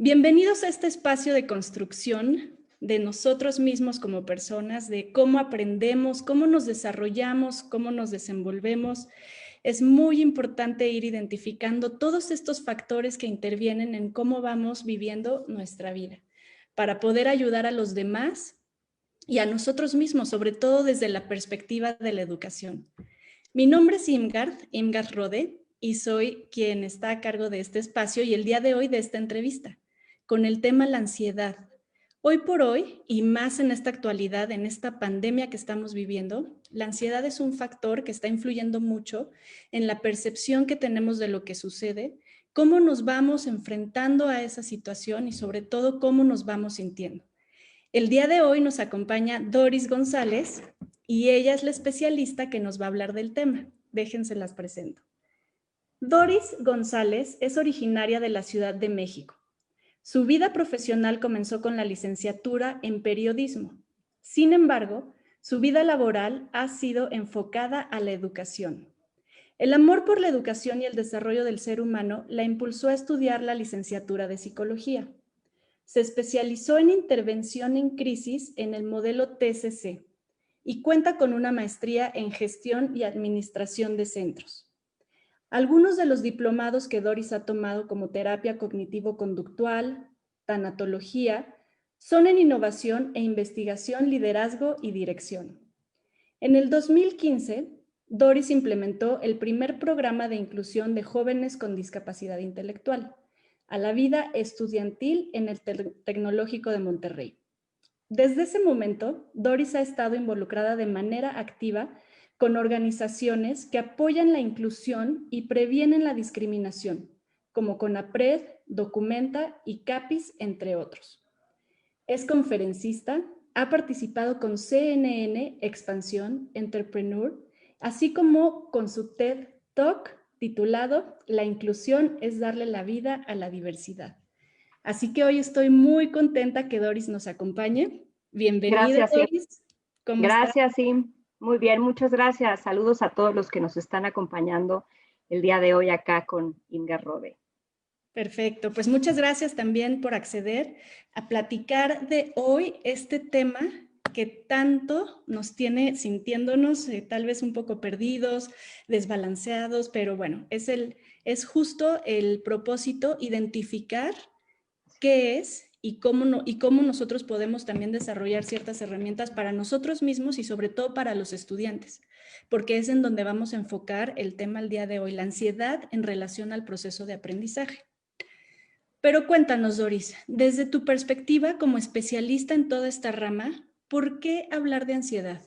Bienvenidos a este espacio de construcción de nosotros mismos como personas, de cómo aprendemos, cómo nos desarrollamos, cómo nos desenvolvemos. Es muy importante ir identificando todos estos factores que intervienen en cómo vamos viviendo nuestra vida, para poder ayudar a los demás y a nosotros mismos, sobre todo desde la perspectiva de la educación. Mi nombre es Imgard Rode, y soy quien está a cargo de este espacio y el día de hoy de esta entrevista, con el tema la ansiedad. Hoy por hoy, y más en esta actualidad, en esta pandemia que estamos viviendo, la ansiedad es un factor que está influyendo mucho en la percepción que tenemos de lo que sucede, cómo nos vamos enfrentando a esa situación y sobre todo cómo nos vamos sintiendo. El día de hoy nos acompaña Doris González y ella es la especialista que nos va a hablar del tema. Déjense las presento. Doris González es originaria de la Ciudad de México. Su vida profesional comenzó con la licenciatura en periodismo. Sin embargo, su vida laboral ha sido enfocada a la educación. El amor por la educación y el desarrollo del ser humano la impulsó a estudiar la licenciatura de psicología. Se especializó en intervención en crisis en el modelo TCC y cuenta con una maestría en gestión y administración de centros. Algunos de los diplomados que Doris ha tomado como terapia cognitivo-conductual, tanatología, son en innovación e investigación, liderazgo y dirección. En el 2015, Doris implementó el primer programa de inclusión de jóvenes con discapacidad intelectual a la vida estudiantil en el Tecnológico de Monterrey. Desde ese momento, Doris ha estado involucrada de manera activa con organizaciones que apoyan la inclusión y previenen la discriminación, como CONAPRED, Documenta y CAPIS, entre otros. Es conferencista, ha participado con CNN, Expansión, Entrepreneur, así como con su TED Talk titulado La inclusión es darle la vida a la diversidad. Así que hoy estoy muy contenta que Doris nos acompañe. Bienvenida, Gracias, Doris. ¿Cómo estás? Gracias, Sim. Muy bien, muchas gracias. Saludos a todos los que nos están acompañando el día de hoy acá con Imgard Rode. Perfecto, pues muchas gracias también por acceder a platicar de hoy este tema que tanto nos tiene sintiéndonos tal vez un poco perdidos, desbalanceados, pero bueno, es justo el propósito identificar qué es y cómo nosotros podemos también desarrollar ciertas herramientas para nosotros mismos y sobre todo para los estudiantes, porque es en donde vamos a enfocar el tema el día de hoy, la ansiedad en relación al proceso de aprendizaje. Pero cuéntanos, Doris, desde tu perspectiva como especialista en toda esta rama, ¿por qué hablar de ansiedad?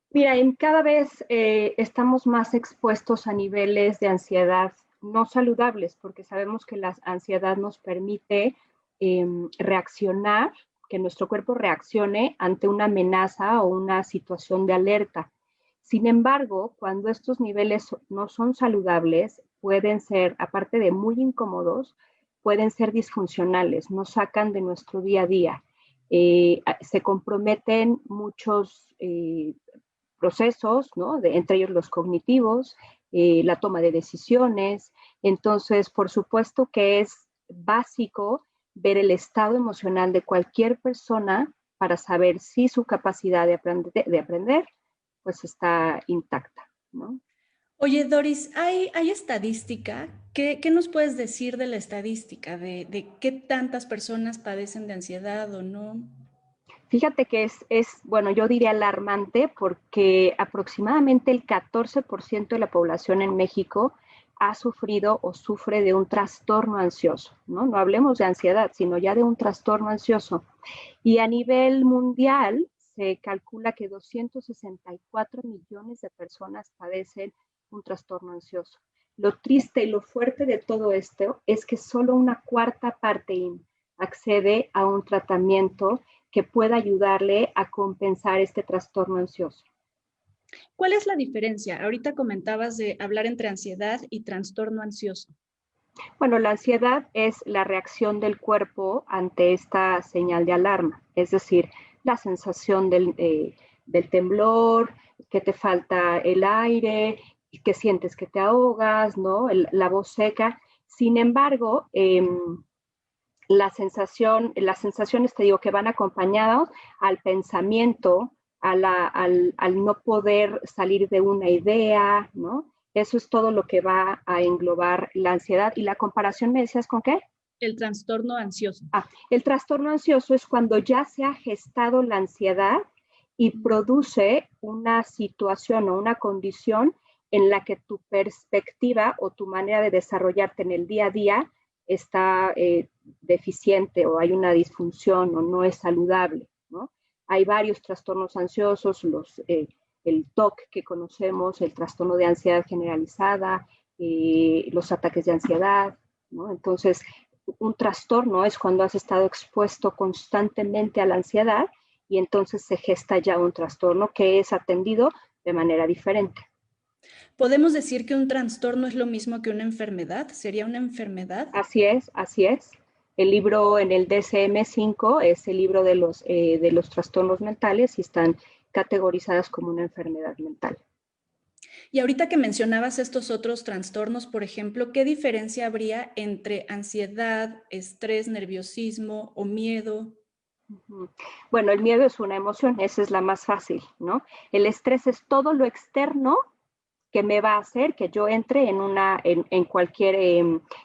Mira, cada vez estamos más expuestos a niveles de ansiedad no saludables, porque sabemos que la ansiedad nos permite reaccionar, que nuestro cuerpo reaccione ante una amenaza o una situación de alerta. Sin embargo, cuando estos niveles no son saludables, pueden ser, aparte de muy incómodos, pueden ser disfuncionales, nos sacan de nuestro día a día. Se comprometen muchos procesos, ¿no? Entre ellos los cognitivos, la toma de decisiones. Entonces, por supuesto que es básico ver el estado emocional de cualquier persona para saber si su capacidad de aprender pues está intacta, ¿no? Oye, Doris, ¿hay estadística? ¿Qué nos puedes decir de la estadística? ¿De qué tantas personas padecen de ansiedad o no? Fíjate que bueno, yo diría alarmante porque aproximadamente el 14% de la población en México ha sufrido o sufre de un trastorno ansioso, ¿no? No hablemos de ansiedad, sino ya de un trastorno ansioso. Y a nivel mundial se calcula que 264 millones de personas padecen un trastorno ansioso. Lo triste y lo fuerte de todo esto es que solo una cuarta parte accede a un tratamiento que pueda ayudarle a compensar este trastorno ansioso. ¿Cuál es la diferencia? Ahorita comentabas de hablar entre ansiedad y trastorno ansioso. Bueno, la ansiedad es la reacción del cuerpo ante esta señal de alarma, es decir, la sensación del temblor, que te falta el aire, que sientes que te ahogas, ¿no? La voz seca. Sin embargo, las sensaciones, te digo, que van acompañadas al pensamiento, al no poder salir de una idea, ¿no? Eso es todo lo que va a englobar la ansiedad. ¿Y la comparación me decías con qué? El trastorno ansioso. El trastorno ansioso es cuando ya se ha gestado la ansiedad y produce una situación o una condición en la que tu perspectiva o tu manera de desarrollarte en el día a día está deficiente o hay una disfunción o no es saludable, ¿no? Hay varios trastornos ansiosos, el TOC que conocemos, el trastorno de ansiedad generalizada, los ataques de ansiedad, ¿no? Entonces, un trastorno es cuando has estado expuesto constantemente a la ansiedad y entonces se gesta ya un trastorno que es atendido de manera diferente. ¿Podemos decir que un trastorno es lo mismo que una enfermedad? ¿Sería una enfermedad? Así es, así es. El libro en el DSM-5 es el libro de los trastornos mentales y están categorizadas como una enfermedad mental. Y ahorita que mencionabas estos otros trastornos, por ejemplo, ¿qué diferencia habría entre ansiedad, estrés, nerviosismo o miedo? Bueno, el miedo es una emoción, esa es la más fácil, ¿no? El estrés es todo lo externo que me va a hacer que yo entre en cualquier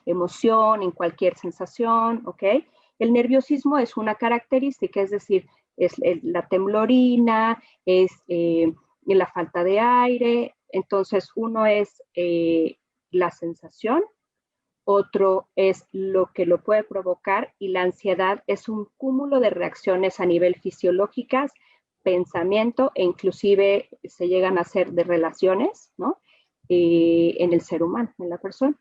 emoción, en cualquier sensación, ¿ok? El nerviosismo es una característica, es decir, es la temblorina, es la falta de aire. Entonces, uno es la sensación, otro es lo que lo puede provocar y la ansiedad es un cúmulo de reacciones a nivel fisiológicas, pensamiento e inclusive se llegan a hacer de relaciones, ¿no? En el ser humano, en la persona.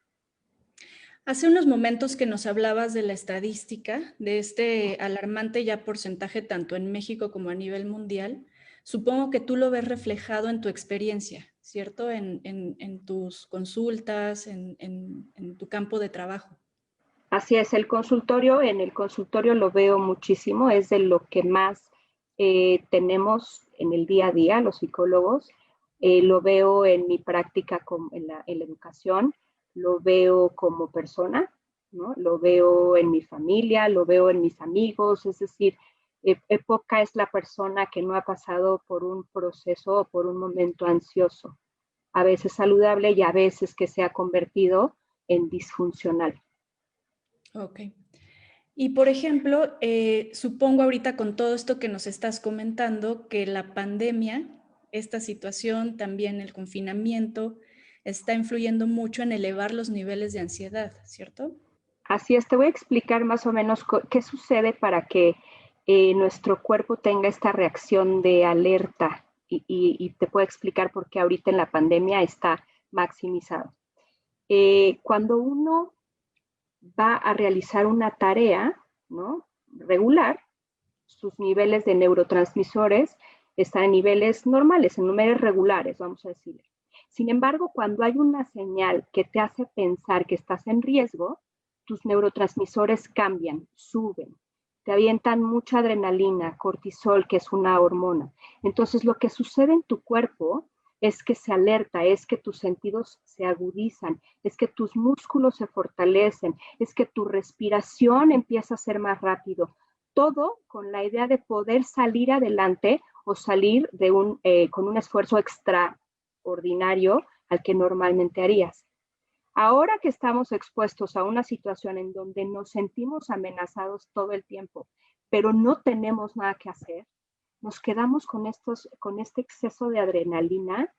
Hace unos momentos que nos hablabas de la estadística, de este alarmante ya porcentaje tanto en México como a nivel mundial, supongo que tú lo ves reflejado en tu experiencia, ¿cierto? En tus consultas, en tu campo de trabajo. Así es, en el consultorio lo veo muchísimo, es de lo que más tenemos en el día a día, los psicólogos. Lo veo en mi práctica en la educación, lo veo como persona, ¿no? Lo veo en mi familia, lo veo en mis amigos, es decir, poca es la persona que no ha pasado por un proceso o por un momento ansioso, a veces saludable y a veces que se ha convertido en disfuncional. Ok. Y por ejemplo, supongo ahorita con todo esto que nos estás comentando, que la pandemia, esta situación, también el confinamiento, está influyendo mucho en elevar los niveles de ansiedad, ¿cierto? Así es, te voy a explicar más o menos qué sucede para que nuestro cuerpo tenga esta reacción de alerta y te puedo explicar por qué ahorita en la pandemia está maximizado. Cuando uno va a realizar una tarea, ¿no? Regular, sus niveles de neurotransmisores están en niveles normales, en números regulares, vamos a decir. Sin embargo, cuando hay una señal que te hace pensar que estás en riesgo, tus neurotransmisores cambian, suben, te avientan mucha adrenalina, cortisol, que es una hormona. Entonces, lo que sucede en tu cuerpo es que se alerta, es que tus sentidos se agudizan, es que tus músculos se fortalecen, es que tu respiración empieza a ser más rápido. Todo con la idea de poder salir adelante o salir con un esfuerzo extraordinario al que normalmente harías. Ahora que estamos expuestos a una situación en donde nos sentimos amenazados todo el tiempo, pero no tenemos nada que hacer, nos quedamos con este exceso de adrenalina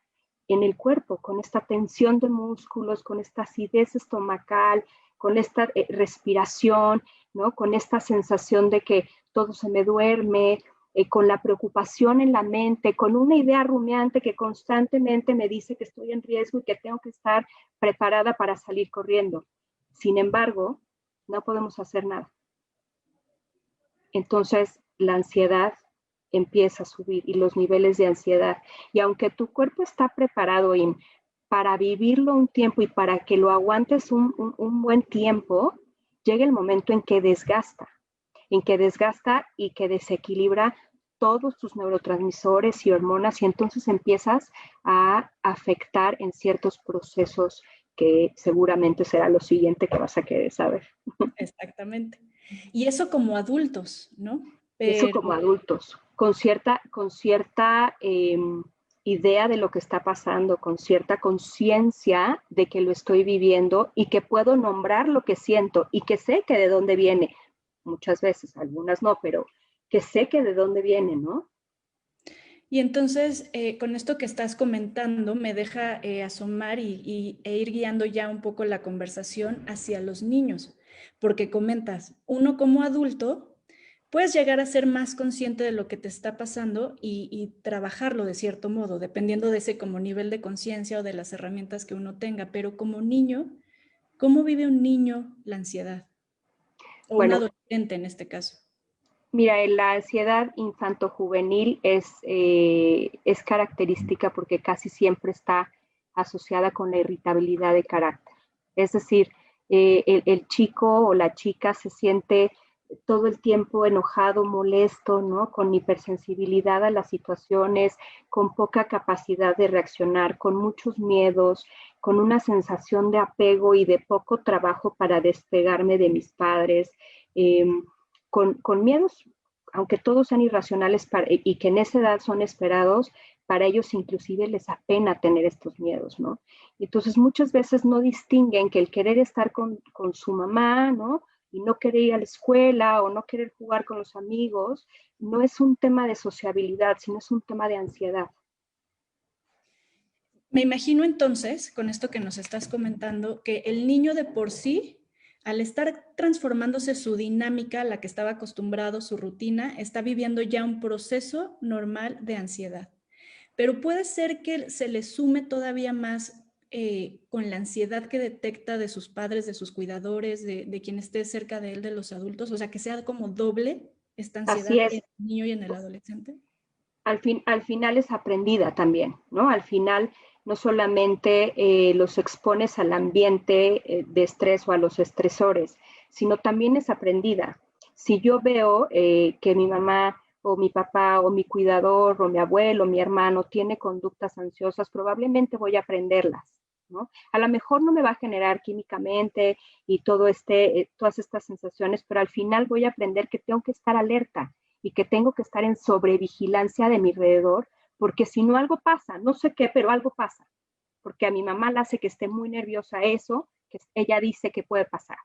en el cuerpo, con esta tensión de músculos, con esta acidez estomacal, con esta respiración, ¿no? Con esta sensación de que todo se me duerme, con la preocupación en la mente, con una idea rumiante que constantemente me dice que estoy en riesgo y que tengo que estar preparada para salir corriendo. Sin embargo, no podemos hacer nada. Entonces, la ansiedad empieza a subir y los niveles de ansiedad. Y aunque tu cuerpo está preparado para vivirlo un tiempo y para que lo aguantes un buen tiempo, llega el momento en que desgasta y que desequilibra todos tus neurotransmisores y hormonas y entonces empiezas a afectar en ciertos procesos que seguramente será lo siguiente que vas a querer saber. Exactamente. Y eso como adultos, ¿no? Eso Pero como adultos, con cierta idea de lo que está pasando, con cierta conciencia de que lo estoy viviendo y que puedo nombrar lo que siento y que sé que de dónde viene. Muchas veces, algunas no, pero que sé que de dónde viene, ¿no? y entonces, con esto que estás comentando, me deja asomar e ir guiando ya un poco la conversación hacia los niños, porque comentas, uno como adulto, puedes llegar a ser más consciente de lo que te está pasando y trabajarlo de cierto modo, dependiendo de ese como nivel de conciencia o de las herramientas que uno tenga, pero como niño, ¿cómo vive un niño la ansiedad? O un Bueno, adolescente en este caso. mira, la ansiedad infanto-juvenil es característica porque casi siempre está asociada con la irritabilidad de carácter. Es decir, el chico o la chica se siente todo el tiempo enojado, molesto, ¿no? Con hipersensibilidad a las situaciones, con poca capacidad de reaccionar, con muchos miedos, con una sensación de apego y de poco trabajo para despegarme de mis padres. Con miedos, aunque todos sean irracionales y que en esa edad son esperados, para ellos inclusive les apena tener estos miedos, ¿no? Entonces muchas veces no distinguen que el querer estar con su mamá, ¿no? Y no querer ir a la escuela o no querer jugar con los amigos, no es un tema de sociabilidad, sino es un tema de ansiedad. Me imagino entonces, con esto que nos estás comentando, que el niño de por sí, al estar transformándose su dinámica, a la que estaba acostumbrado, su rutina, está viviendo ya un proceso normal de ansiedad. Pero puede ser que se le sume todavía más con la ansiedad que detecta de sus padres, de sus cuidadores, de quien esté cerca de él, de los adultos, o sea, que sea como doble esta Así ansiedad en es. el niño y en el adolescente. Al final es aprendida también, ¿no? Al final no solamente los expones al ambiente de estrés o a los estresores, sino también es aprendida. Si yo veo que mi mamá o mi papá o mi cuidador o mi abuelo o mi hermano tiene conductas ansiosas, probablemente voy a aprenderlas, ¿no? A lo mejor no me va a generar químicamente y todas estas sensaciones, pero al final voy a aprender que tengo que estar alerta y que tengo que estar en sobrevigilancia de mi alrededor, porque si no algo pasa, no sé qué, pero algo pasa, porque a mi mamá la hace que esté muy nerviosa eso, que ella dice que puede pasar,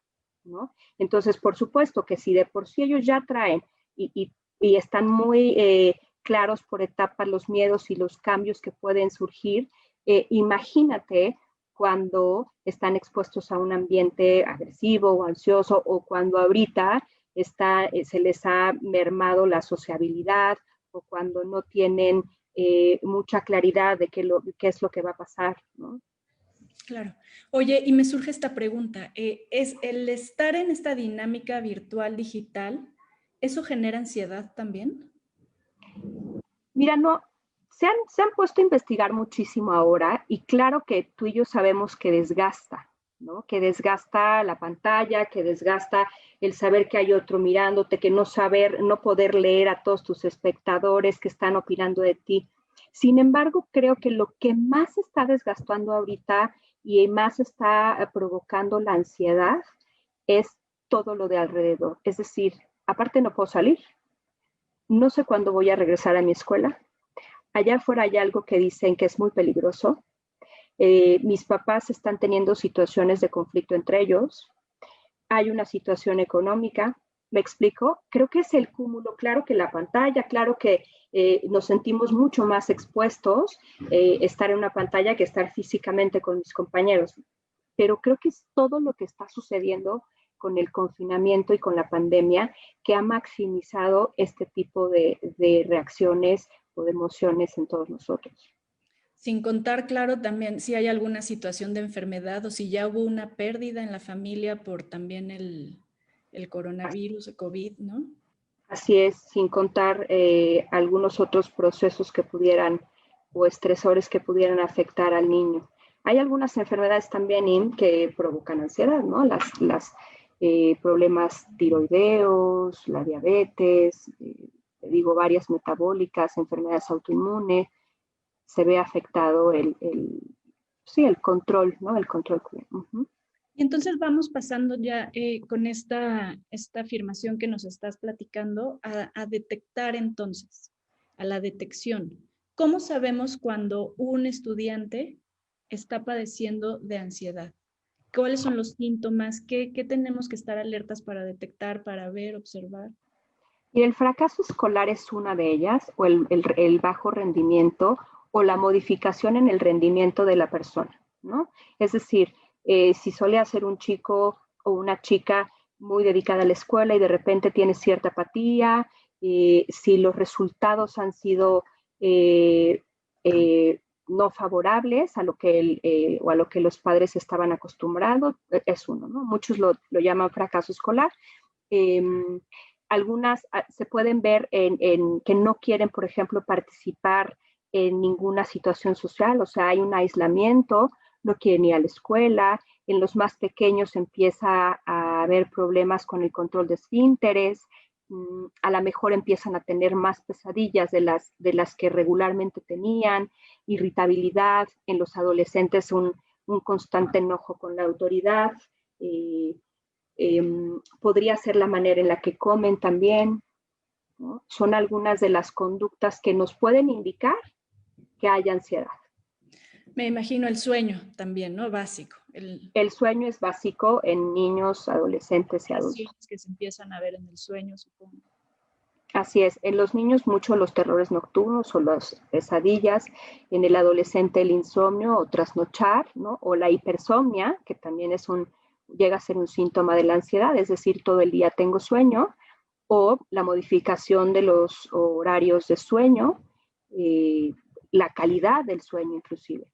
¿no? Entonces, por supuesto que si de por sí ellos ya traen y están muy claros por etapas los miedos y los cambios que pueden surgir, imagínate cuando están expuestos a un ambiente agresivo o ansioso o cuando ahorita se les ha mermado la sociabilidad o cuando no tienen mucha claridad de qué es lo que va a pasar, ¿no? Claro. Oye, y me surge esta pregunta. ¿Es el estar en esta dinámica virtual digital, eso genera ansiedad también? Mira, no, se han puesto a investigar muchísimo ahora y claro que tú y yo sabemos que desgasta, ¿no? Que desgasta la pantalla, que desgasta el saber que hay otro mirándote, que no poder leer a todos tus espectadores que están opinando de ti. Sin embargo, creo que lo que más está desgastando ahorita y más está provocando la ansiedad es todo lo de alrededor. Es decir, aparte no puedo salir, no sé cuándo voy a regresar a mi escuela. Allá afuera hay algo que dicen que es muy peligroso. Mis papás están teniendo situaciones de conflicto entre ellos. Hay una situación económica. ¿Me explico? Creo que es el cúmulo. Claro que la pantalla, claro que nos sentimos mucho más expuestos estar en una pantalla que estar físicamente con mis compañeros. Pero creo que es todo lo que está sucediendo con el confinamiento y con la pandemia que ha maximizado este tipo de reacciones o de emociones en todos nosotros. Sin contar, claro, también si hay alguna situación de enfermedad o si ya hubo una pérdida en la familia por también el coronavirus, el COVID, ¿no? Así es, sin contar algunos otros procesos que pudieran o estresores que pudieran afectar al niño. Hay algunas enfermedades también que provocan ansiedad, ¿no? Las problemas tiroideos, la diabetes, digo, varias metabólicas, enfermedades autoinmunes, se ve afectado sí, el control, ¿no? El control. Uh-huh. Y entonces vamos pasando ya con esta afirmación que nos estás platicando a detectar entonces, a la detección. ¿Cómo sabemos cuando un estudiante está padeciendo de ansiedad? ¿Cuáles son los síntomas? ¿Qué tenemos que estar alertas para detectar, para ver, observar? Y el fracaso escolar es una de ellas, o el bajo rendimiento, o la modificación en el rendimiento de la persona, ¿no? Es decir, si solía ser un chico o una chica muy dedicada a la escuela y de repente tiene cierta apatía, si los resultados han sido no favorables a lo que o a lo que los padres estaban acostumbrados, es uno, ¿no? Muchos lo llaman fracaso escolar. Eh, Algunas se pueden ver en que no quieren, por ejemplo, participar en ninguna situación social, o sea, hay un aislamiento, no quieren ir a la escuela, en los más pequeños empieza a haber problemas con el control de esfínteres, a lo mejor empiezan a tener más pesadillas de las que regularmente tenían, irritabilidad, en los adolescentes un constante enojo con la autoridad, eh, podría ser la manera en la que comen también, ¿no? Son algunas de las conductas que nos pueden indicar que hay ansiedad. Me imagino el sueño también, ¿no? Básico. El sueño es básico en niños, adolescentes y adultos. Que se empiezan a ver en el sueño, supongo. Así es, en los niños mucho los terrores nocturnos o las pesadillas, en el adolescente el insomnio o trasnochar, ¿no? O la hipersomnia, que también llega a ser un síntoma de la ansiedad, es decir, todo el día tengo sueño, o la modificación de los horarios de sueño, la calidad del sueño inclusive.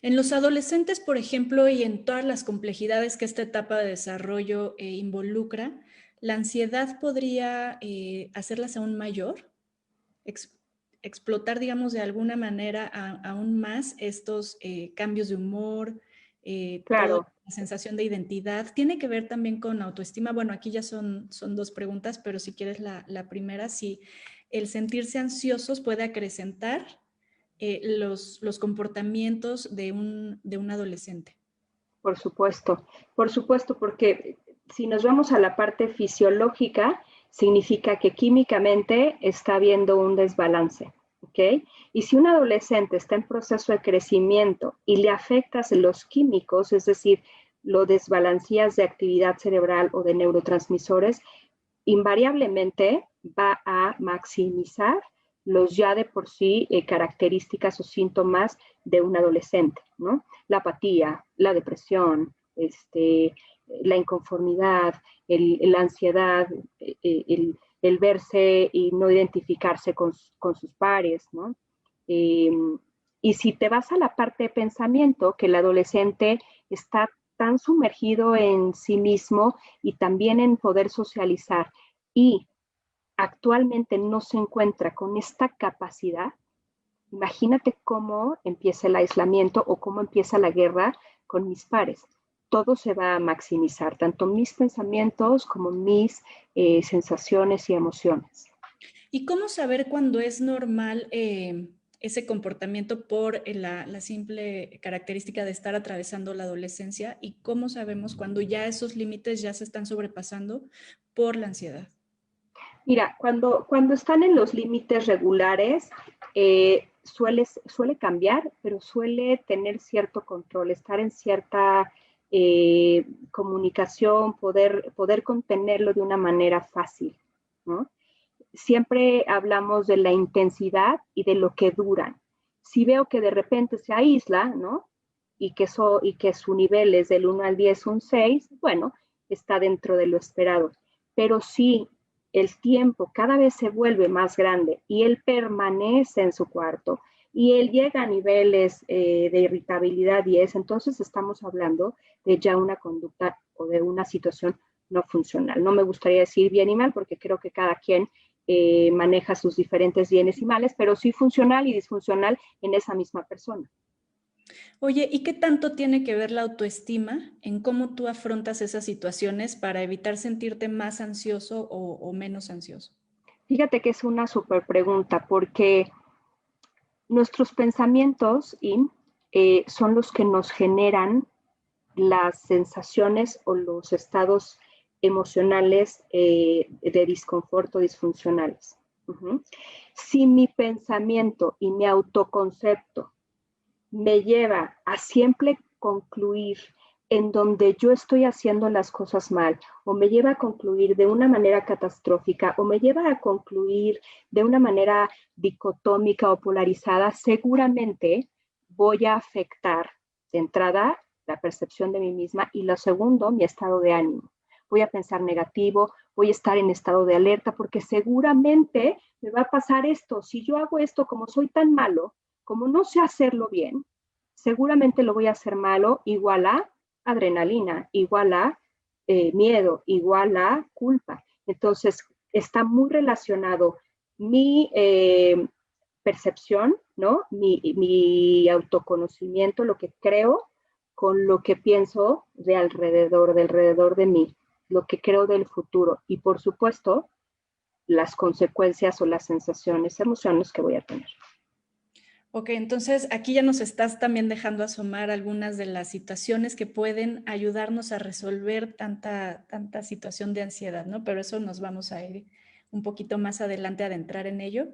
En los adolescentes, por ejemplo, y en todas las complejidades que esta etapa de desarrollo involucra, ¿la ansiedad podría hacerlas aún mayor? Explotar, digamos, de alguna manera aún más estos cambios de humor, toda Claro. la sensación de identidad. ¿Tiene que ver también con autoestima? Bueno, aquí ya son dos preguntas, pero si quieres la primera, si el sentirse ansiosos puede acrecentar los comportamientos de un adolescente. Por supuesto, porque si nos vamos a la parte fisiológica, significa que químicamente está habiendo un desbalance, ¿ok? Y si un adolescente está en proceso de crecimiento y le afectas los químicos, es decir, lo desbalanceas de actividad cerebral o de neurotransmisores, invariablemente va a maximizar los ya de por sí características o síntomas de un adolescente, ¿no? La apatía, la depresión, la inconformidad, la ansiedad, el verse y no identificarse con sus pares, ¿no? Y si te vas a la parte de pensamiento, que el adolescente está tan sumergido en sí mismo y también en poder socializar y actualmente no se encuentra con esta capacidad, imagínate cómo empieza el aislamiento o cómo empieza la guerra con mis pares. Todo se va a maximizar, tanto mis pensamientos como mis sensaciones y emociones. ¿Y cómo saber cuándo es normal ese comportamiento por la simple característica de estar atravesando la adolescencia? ¿Y cómo sabemos cuando ya esos límites ya se están sobrepasando por la ansiedad? Mira, cuando están en los límites regulares, suele cambiar, pero suele tener cierto control, estar en cierta comunicación, poder contenerlo de una manera fácil, ¿no? Siempre hablamos de la intensidad y de lo que duran. Si veo que de repente se aísla, ¿no? Y que su nivel es del 1 al 10 un 6, bueno, está dentro de lo esperado. Pero si el tiempo cada vez se vuelve más grande y él permanece en su cuarto y él llega a niveles de irritabilidad 10, entonces estamos hablando de ya una conducta o de una situación no funcional. No me gustaría decir bien y mal porque creo que cada quien maneja sus diferentes bienes y males, pero sí funcional y disfuncional en esa misma persona. Oye, ¿y qué tanto tiene que ver la autoestima en cómo tú afrontas esas situaciones para evitar sentirte más ansioso o menos ansioso? Fíjate que es una súper pregunta porque nuestros pensamientos son los que nos generan las sensaciones o los estados emocionales de disconfort o disfuncionales. Si mi pensamiento y mi autoconcepto me lleva a siempre concluir en donde yo estoy haciendo las cosas mal, o me lleva a concluir de una manera catastrófica, o me lleva a concluir de una manera dicotómica o polarizada, seguramente voy a afectar de entrada la percepción de mí misma y lo segundo, mi estado de ánimo. Voy a pensar negativo, voy a estar en estado de alerta porque seguramente me va a pasar esto. Si yo hago esto como soy tan malo, como no sé hacerlo bien, seguramente lo voy a hacer malo igual a adrenalina, igual a miedo, igual a culpa. Entonces, está muy relacionado mi percepción, ¿no? Mi autoconocimiento, lo que creo, con lo que pienso de alrededor de mí, lo que creo del futuro y, por supuesto, las consecuencias o las sensaciones, emociones que voy a tener. Ok, entonces aquí ya nos estás también dejando asomar algunas de las situaciones que pueden ayudarnos a resolver tanta situación de ansiedad, ¿no? Pero eso nos vamos a ir un poquito más adelante a adentrar en ello.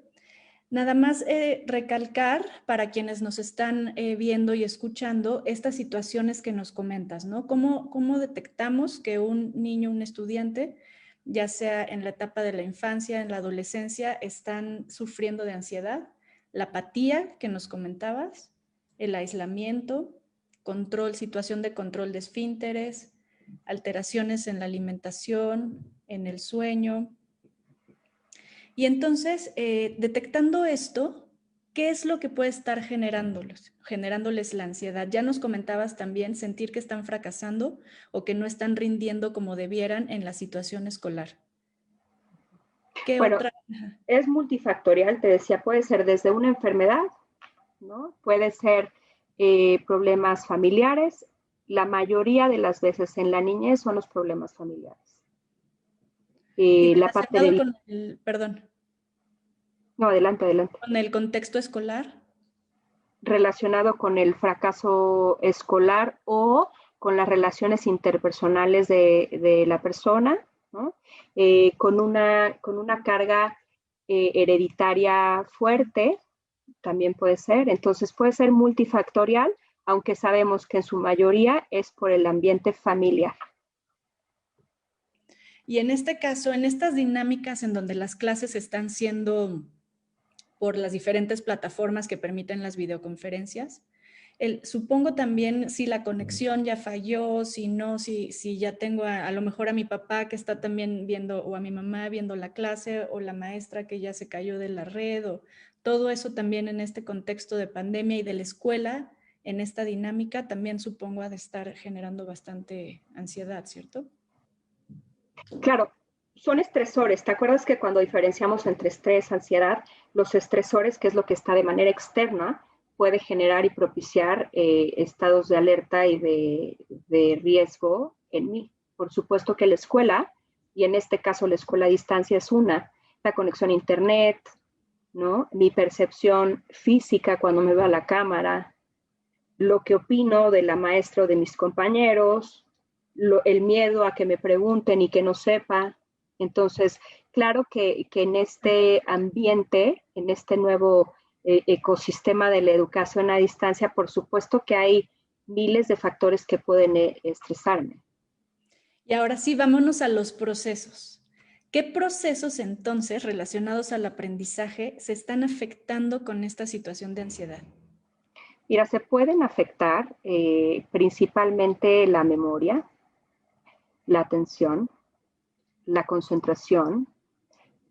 Nada más recalcar para quienes nos están viendo y escuchando estas situaciones que nos comentas, ¿no? ¿Cómo detectamos que un niño, un estudiante, ya sea en la etapa de la infancia, en la adolescencia, están sufriendo de ansiedad? La apatía que nos comentabas, el aislamiento, situación de control de esfínteres, alteraciones en la alimentación, en el sueño. Y entonces, detectando esto, ¿qué es lo que puede estar generándoles la ansiedad? Ya nos comentabas también sentir que están fracasando o que no están rindiendo como debieran en la situación escolar. ¿Qué Bueno, otra? es multifactorial, te decía, puede ser desde una enfermedad, ¿no? Puede ser problemas familiares. La mayoría de las veces en la niñez son los problemas familiares. Y La parte relacionado del... con el, perdón, No, adelante, adelante. con el contexto escolar. Relacionado con el fracaso escolar o con las relaciones interpersonales de la persona, ¿no? Con una carga hereditaria fuerte, también puede ser. Entonces puede ser multifactorial, aunque sabemos que en su mayoría es por el ambiente familiar. Y en este caso, en estas dinámicas en donde las clases están siendo por las diferentes plataformas que permiten las videoconferencias, supongo también si la conexión ya falló, si no, si ya tengo a lo mejor a mi papá que está también viendo o a mi mamá viendo la clase o la maestra que ya se cayó de la red o todo eso también en este contexto de pandemia y de la escuela, en esta dinámica también supongo ha de estar generando bastante ansiedad, ¿cierto? Claro, son estresores. ¿Te acuerdas que cuando diferenciamos entre estrés, ansiedad, los estresores, que es lo que está de manera externa, puede generar y propiciar estados de alerta y de riesgo en mí? Por supuesto que la escuela, y en este caso la escuela a distancia es la conexión a internet, ¿no? Mi percepción física cuando me veo a la cámara, lo que opino de la maestra o de mis compañeros, el miedo a que me pregunten y que no sepa. Entonces, claro que en este ambiente, en este nuevo ecosistema de la educación a distancia, por supuesto que hay miles de factores que pueden estresarme. Y ahora sí, vámonos a los procesos. ¿Qué procesos entonces relacionados al aprendizaje se están afectando con esta situación de ansiedad? Mira, se pueden afectar principalmente la memoria, la atención, la concentración,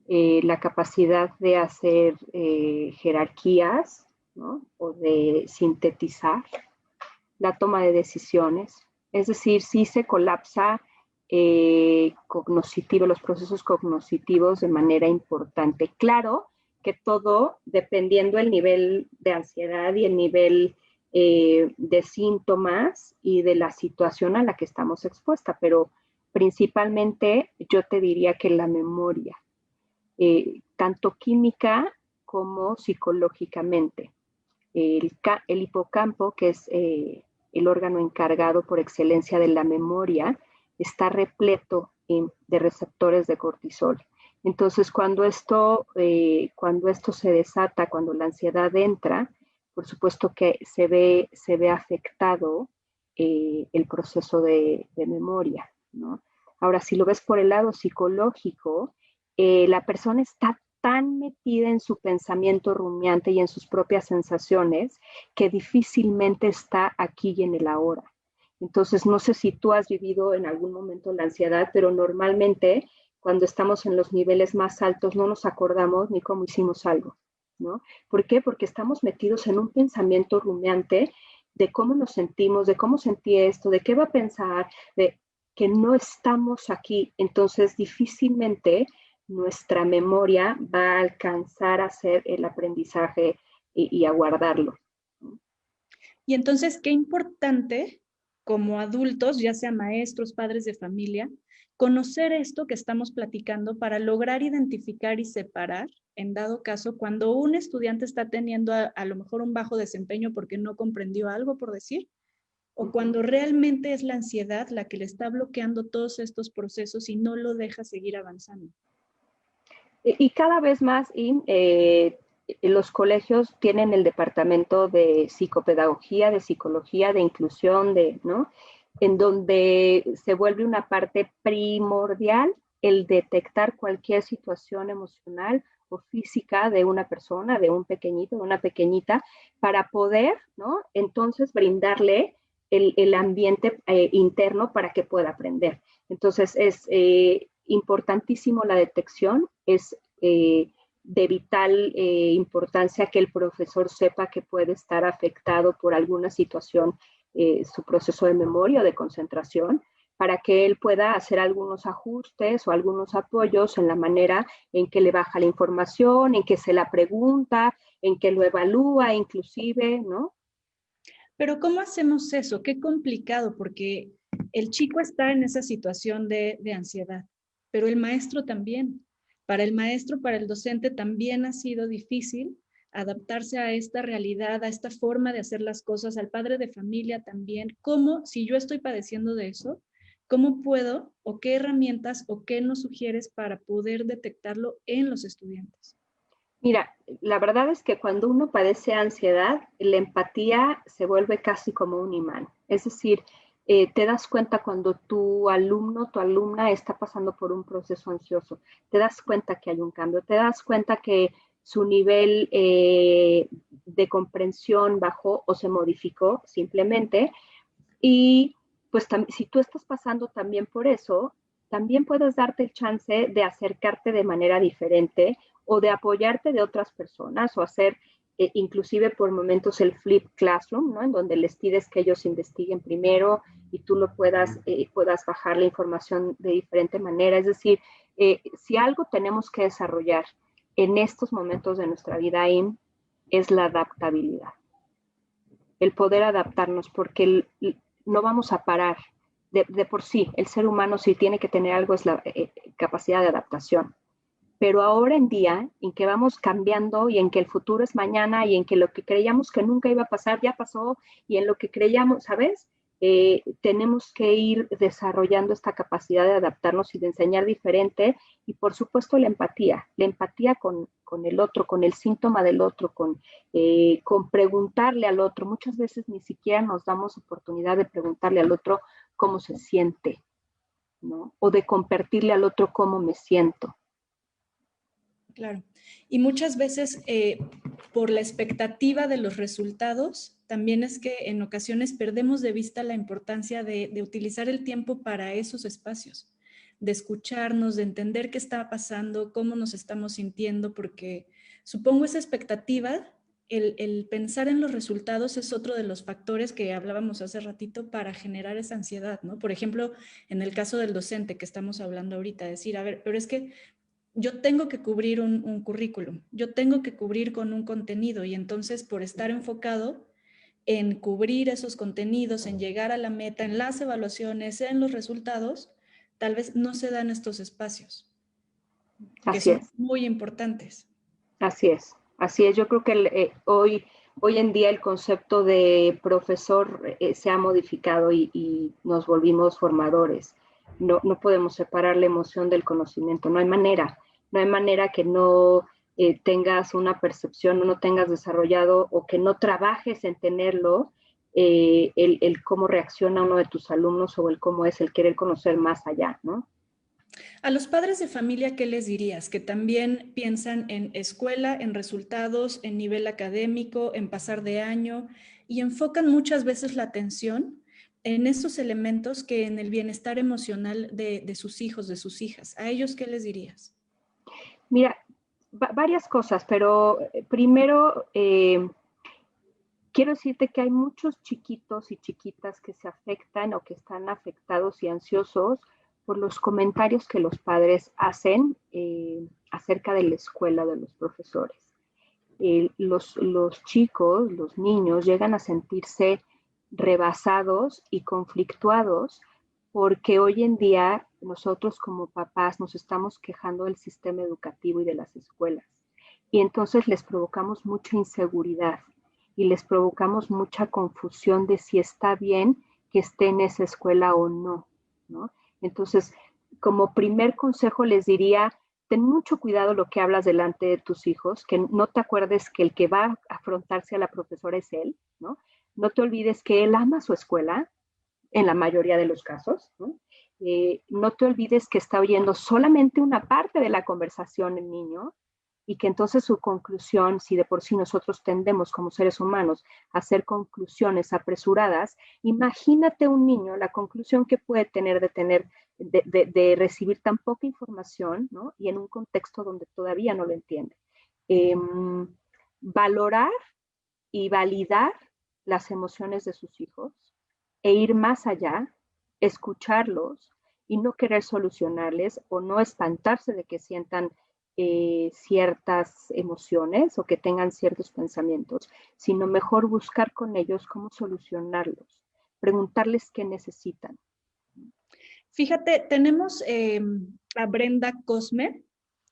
la capacidad de hacer jerarquías, ¿no? O de sintetizar, la toma de decisiones. Es decir, sí se colapsa los procesos cognitivos de manera importante. Claro que todo dependiendo del nivel de ansiedad y el nivel de síntomas y de la situación a la que estamos expuesta, pero principalmente yo te diría que la memoria, tanto química como psicológicamente. El hipocampo, que es el órgano encargado por excelencia de la memoria, está repleto de receptores de cortisol. Entonces, cuando esto se desata, cuando la ansiedad entra, por supuesto que se ve afectado el proceso de memoria, ¿no? Ahora, si lo ves por el lado psicológico, la persona está tan metida en su pensamiento rumiante y en sus propias sensaciones que difícilmente está aquí y en el ahora. Entonces, no sé si tú has vivido en algún momento la ansiedad, pero normalmente cuando estamos en los niveles más altos no nos acordamos ni cómo hicimos algo, ¿no? ¿Por qué? Porque estamos metidos en un pensamiento rumiante de cómo nos sentimos, de cómo sentí esto, de qué va a pensar, de que no estamos aquí. Entonces, difícilmente nuestra memoria va a alcanzar a hacer el aprendizaje y a guardarlo. Y entonces, qué importante como adultos, ya sea maestros, padres de familia, conocer esto que estamos platicando para lograr identificar y separar, en dado caso, cuando un estudiante está teniendo a lo mejor un bajo desempeño porque no comprendió algo, por decir, o cuando realmente es la ansiedad la que le está bloqueando todos estos procesos y no lo deja seguir avanzando. Y cada vez más los colegios tienen el departamento de psicopedagogía, de psicología, de inclusión, ¿no? En donde se vuelve una parte primordial el detectar cualquier situación emocional o física de una persona, de un pequeñito, de una pequeñita, para poder, ¿no? Entonces brindarle el ambiente interno para que pueda aprender. Entonces es importantísimo la detección, es de vital importancia que el profesor sepa que puede estar afectado por alguna situación, su proceso de memoria o de concentración, para que él pueda hacer algunos ajustes o algunos apoyos en la manera en que le baja la información, en que se la pregunta, en que lo evalúa inclusive, ¿no? Pero ¿cómo hacemos eso? Qué complicado, porque el chico está en esa situación de ansiedad, pero el maestro también. Para el maestro, para el docente también ha sido difícil adaptarse a esta realidad, a esta forma de hacer las cosas, al padre de familia también. ¿Cómo, si yo estoy padeciendo de eso, cómo puedo o qué herramientas o qué nos sugieres para poder detectarlo en los estudiantes? Mira, la verdad es que cuando uno padece ansiedad, la empatía se vuelve casi como un imán. Es decir, te das cuenta cuando tu alumno, tu alumna está pasando por un proceso ansioso. Te das cuenta que hay un cambio, te das cuenta que su nivel de comprensión bajó o se modificó simplemente. Y pues si tú estás pasando también por eso, también puedes darte el chance de acercarte de manera diferente o de apoyarte de otras personas o hacer inclusive por momentos el flip classroom, ¿no? En donde les pides que ellos investiguen primero y tú lo puedas bajar la información de diferente manera. Es decir, si algo tenemos que desarrollar en estos momentos de nuestra vida, es la adaptabilidad, el poder adaptarnos, porque no vamos a parar. De por sí, el ser humano si tiene que tener algo es la capacidad de adaptación. Pero ahora en día, en que vamos cambiando y en que el futuro es mañana y en que lo que creíamos que nunca iba a pasar ya pasó y en lo que creíamos, ¿sabes? Tenemos que ir desarrollando esta capacidad de adaptarnos y de enseñar diferente y por supuesto la empatía con el otro, con el síntoma del otro, con preguntarle al otro. Muchas veces ni siquiera nos damos oportunidad de preguntarle al otro cómo se siente, ¿no? O de compartirle al otro cómo me siento. Claro. Y muchas veces por la expectativa de los resultados, también es que en ocasiones perdemos de vista la importancia de utilizar el tiempo para esos espacios, de escucharnos, de entender qué está pasando, cómo nos estamos sintiendo, porque supongo esa expectativa, el pensar en los resultados es otro de los factores que hablábamos hace ratito para generar esa ansiedad, ¿no? Por ejemplo, en el caso del docente que estamos hablando ahorita, decir, a ver, pero es que yo tengo que cubrir un currículum, yo tengo que cubrir con un contenido y entonces por estar enfocado en cubrir esos contenidos, en llegar a la meta, en las evaluaciones, en los resultados, tal vez no se dan estos espacios, que Así son es. muy importantes. Así es, así es. Yo creo que hoy Hoy en día el concepto de profesor se ha modificado y nos volvimos formadores. No podemos separar la emoción del conocimiento, no hay manera. No hay manera que no tengas una percepción, no tengas desarrollado o que no trabajes en tenerlo, el cómo reacciona uno de tus alumnos o el cómo es el querer conocer más allá, ¿no? A los padres de familia, ¿qué les dirías? Que también piensan en escuela, en resultados, en nivel académico, en pasar de año y enfocan muchas veces la atención en esos elementos que en el bienestar emocional de sus hijos, de sus hijas. ¿A ellos qué les dirías? Mira, varias cosas, pero primero quiero decirte que hay muchos chiquitos y chiquitas que se afectan o que están afectados y ansiosos por los comentarios que los padres hacen acerca de la escuela, de los profesores. Los chicos, los niños, llegan a sentirse rebasados y conflictuados porque hoy en día nosotros como papás nos estamos quejando del sistema educativo y de las escuelas. Y entonces les provocamos mucha inseguridad y les provocamos mucha confusión de si está bien que esté en esa escuela o no, ¿no? Entonces, como primer consejo les diría, ten mucho cuidado lo que hablas delante de tus hijos, que no te acuerdes que el que va a afrontarse a la profesora es él, ¿no? No te olvides que él ama su escuela, en la mayoría de los casos, ¿no? No te olvides que está oyendo solamente una parte de la conversación el niño y que entonces su conclusión, si de por sí nosotros tendemos como seres humanos a hacer conclusiones apresuradas, imagínate un niño, la conclusión que puede tener de recibir tan poca información, ¿no? Y en un contexto donde todavía no lo entiende. Valorar y validar las emociones de sus hijos e ir más allá, escucharlos y no querer solucionarles o no espantarse de que sientan ciertas emociones o que tengan ciertos pensamientos, sino mejor buscar con ellos cómo solucionarlos, preguntarles qué necesitan. Fíjate, tenemos a Brenda Cosme,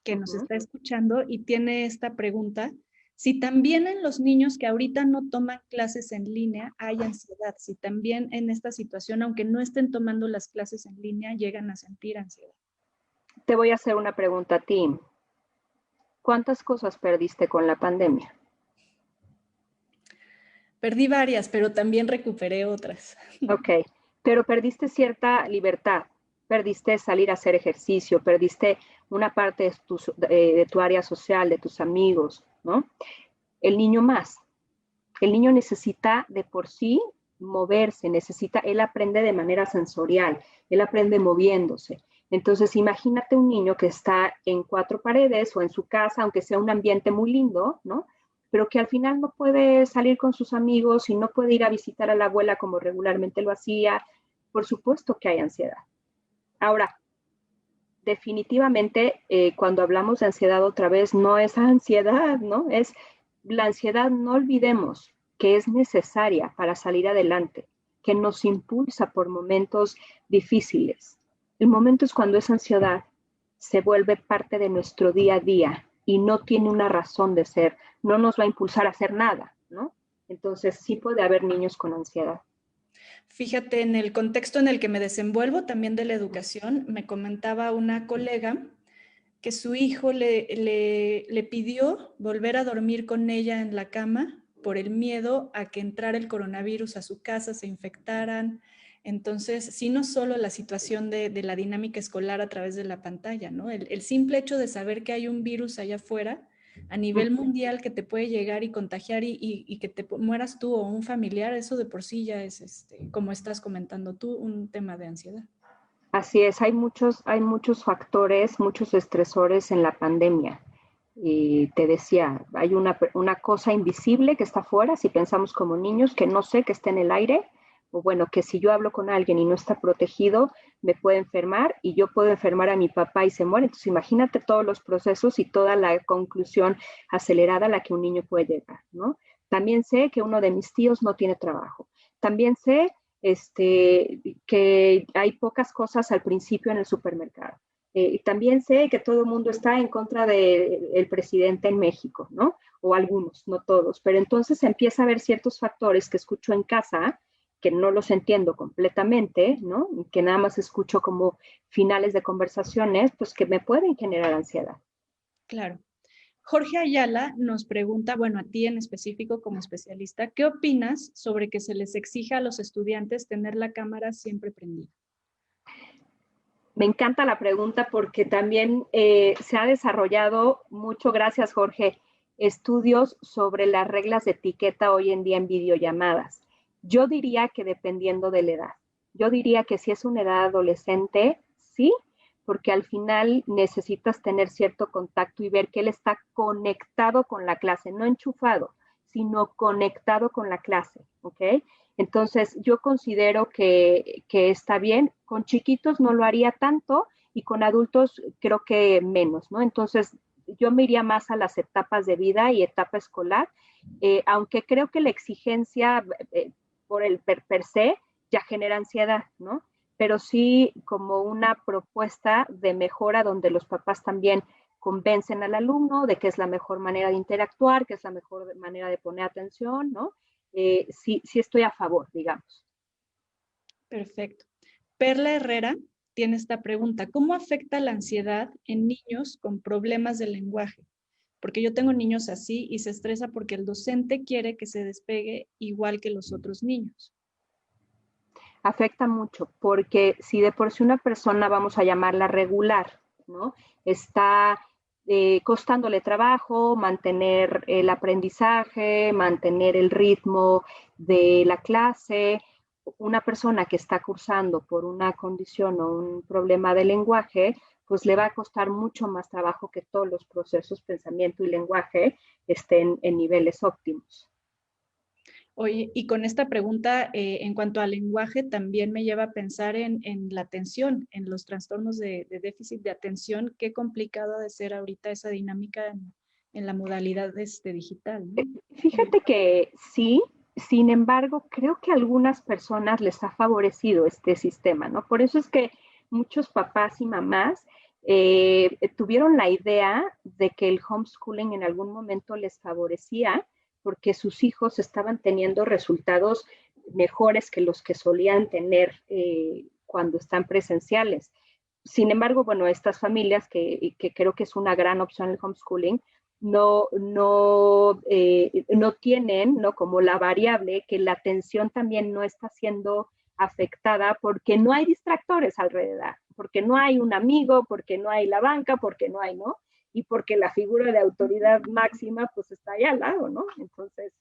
que nos está escuchando y tiene esta pregunta. Si también en los niños que ahorita no toman clases en línea hay ansiedad, si también en esta situación, aunque no estén tomando las clases en línea, llegan a sentir ansiedad. Te voy a hacer una pregunta a ti. ¿Cuántas cosas perdiste con la pandemia? Perdí varias, pero también recuperé otras. Ok, pero perdiste cierta libertad, perdiste salir a hacer ejercicio, perdiste una parte de tu área social, de tus amigos, ¿no? El niño más. El niño necesita de por sí moverse, él aprende de manera sensorial, él aprende moviéndose. Entonces, imagínate un niño que está en cuatro paredes o en su casa, aunque sea un ambiente muy lindo, ¿no? Pero que al final no puede salir con sus amigos y no puede ir a visitar a la abuela como regularmente lo hacía. Por supuesto que hay ansiedad. Ahora, definitivamente, cuando hablamos de ansiedad otra vez, no es ansiedad, ¿no? Es la ansiedad, no olvidemos que es necesaria para salir adelante, que nos impulsa por momentos difíciles. El momento es cuando esa ansiedad se vuelve parte de nuestro día a día y no tiene una razón de ser, no nos va a impulsar a hacer nada, ¿no? Entonces sí puede haber niños con ansiedad. Fíjate, en el contexto en el que me desenvuelvo, también de la educación, me comentaba una colega que su hijo le pidió volver a dormir con ella en la cama por el miedo a que entrara el coronavirus a su casa, se infectaran. Entonces, sí, no solo la situación de la dinámica escolar a través de la pantalla, ¿no? El simple hecho de saber que hay un virus allá afuera a nivel mundial que te puede llegar y contagiar y que te mueras tú o un familiar, eso de por sí ya es, como estás comentando tú, un tema de ansiedad. Así es, hay muchos factores, muchos estresores en la pandemia. Y te decía, hay una cosa invisible que está afuera, si pensamos como niños, que no sé, que está en el aire, o bueno, que si yo hablo con alguien y no está protegido, me puede enfermar y yo puedo enfermar a mi papá y se muere. Entonces imagínate todos los procesos y toda la conclusión acelerada a la que un niño puede llegar, ¿no? También sé que uno de mis tíos no tiene trabajo. También sé que hay pocas cosas al principio en el supermercado. Y también sé que todo el mundo está en contra del presidente en México, ¿no? O algunos, no todos. Pero entonces empieza a haber ciertos factores que escucho en casa, que no los entiendo completamente, ¿no? Que nada más escucho como finales de conversaciones, pues que me pueden generar ansiedad. Claro. Jorge Ayala nos pregunta, bueno, a ti en específico como especialista, ¿qué opinas sobre que se les exija a los estudiantes tener la cámara siempre prendida? Me encanta la pregunta porque también se ha desarrollado, mucho gracias Jorge, estudios sobre las reglas de etiqueta hoy en día en videollamadas. Yo diría que dependiendo de la edad. Yo diría que si es una edad adolescente, sí, porque al final necesitas tener cierto contacto y ver que él está conectado con la clase, no enchufado, sino conectado con la clase, ¿ok? Entonces, yo considero que está bien. Con chiquitos no lo haría tanto y con adultos creo que menos, ¿no? Entonces, yo me iría más a las etapas de vida y etapa escolar, aunque creo que la exigencia por el per se ya genera ansiedad, ¿no? Pero sí como una propuesta de mejora donde los papás también convencen al alumno de que es la mejor manera de interactuar, que es la mejor manera de poner atención, ¿no? Sí estoy a favor, digamos. Perfecto. Perla Herrera tiene esta pregunta, ¿cómo afecta la ansiedad en niños con problemas de lenguaje? Porque yo tengo niños así y se estresa porque el docente quiere que se despegue igual que los otros niños. Afecta mucho, porque si de por sí una persona, vamos a llamarla regular, ¿no? Está costándole trabajo mantener el aprendizaje, mantener el ritmo de la clase. Una persona que está cursando por una condición o un problema de lenguaje, pues le va a costar mucho más trabajo que todos los procesos, pensamiento y lenguaje estén en niveles óptimos. Oye, y con esta pregunta, en cuanto al lenguaje, también me lleva a pensar en la atención, en los trastornos de déficit de atención. Qué complicado ha de ser ahorita esa dinámica en la modalidad digital, ¿no? Fíjate que sí, sin embargo, creo que a algunas personas les ha favorecido este sistema, ¿no? Por eso es que muchos papás y mamás tuvieron la idea de que el homeschooling en algún momento les favorecía porque sus hijos estaban teniendo resultados mejores que los que solían tener cuando están presenciales. Sin embargo, bueno, estas familias que creo que es una gran opción el homeschooling, no tienen, ¿no? Como la variable que la atención también no está siendo afectada porque no hay distractores alrededor, porque no hay un amigo, porque no hay la banca, porque no hay, ¿no? Y porque la figura de autoridad máxima pues está ahí al lado, ¿no? Entonces...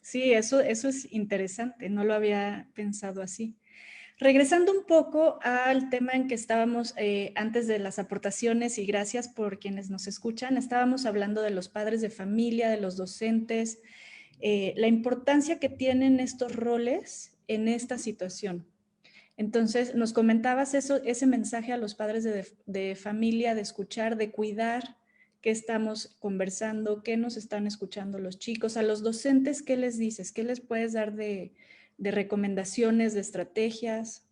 Sí, eso es interesante, no lo había pensado así. Regresando un poco al tema en que estábamos antes de las aportaciones y gracias por quienes nos escuchan, estábamos hablando de los padres de familia, de los docentes, la importancia que tienen estos roles en esta situación. Entonces, nos comentabas ese mensaje a los padres de familia, de escuchar, de cuidar qué estamos conversando, qué nos están escuchando los chicos. A los docentes, ¿qué les dices? ¿Qué les puedes dar de recomendaciones, de estrategias?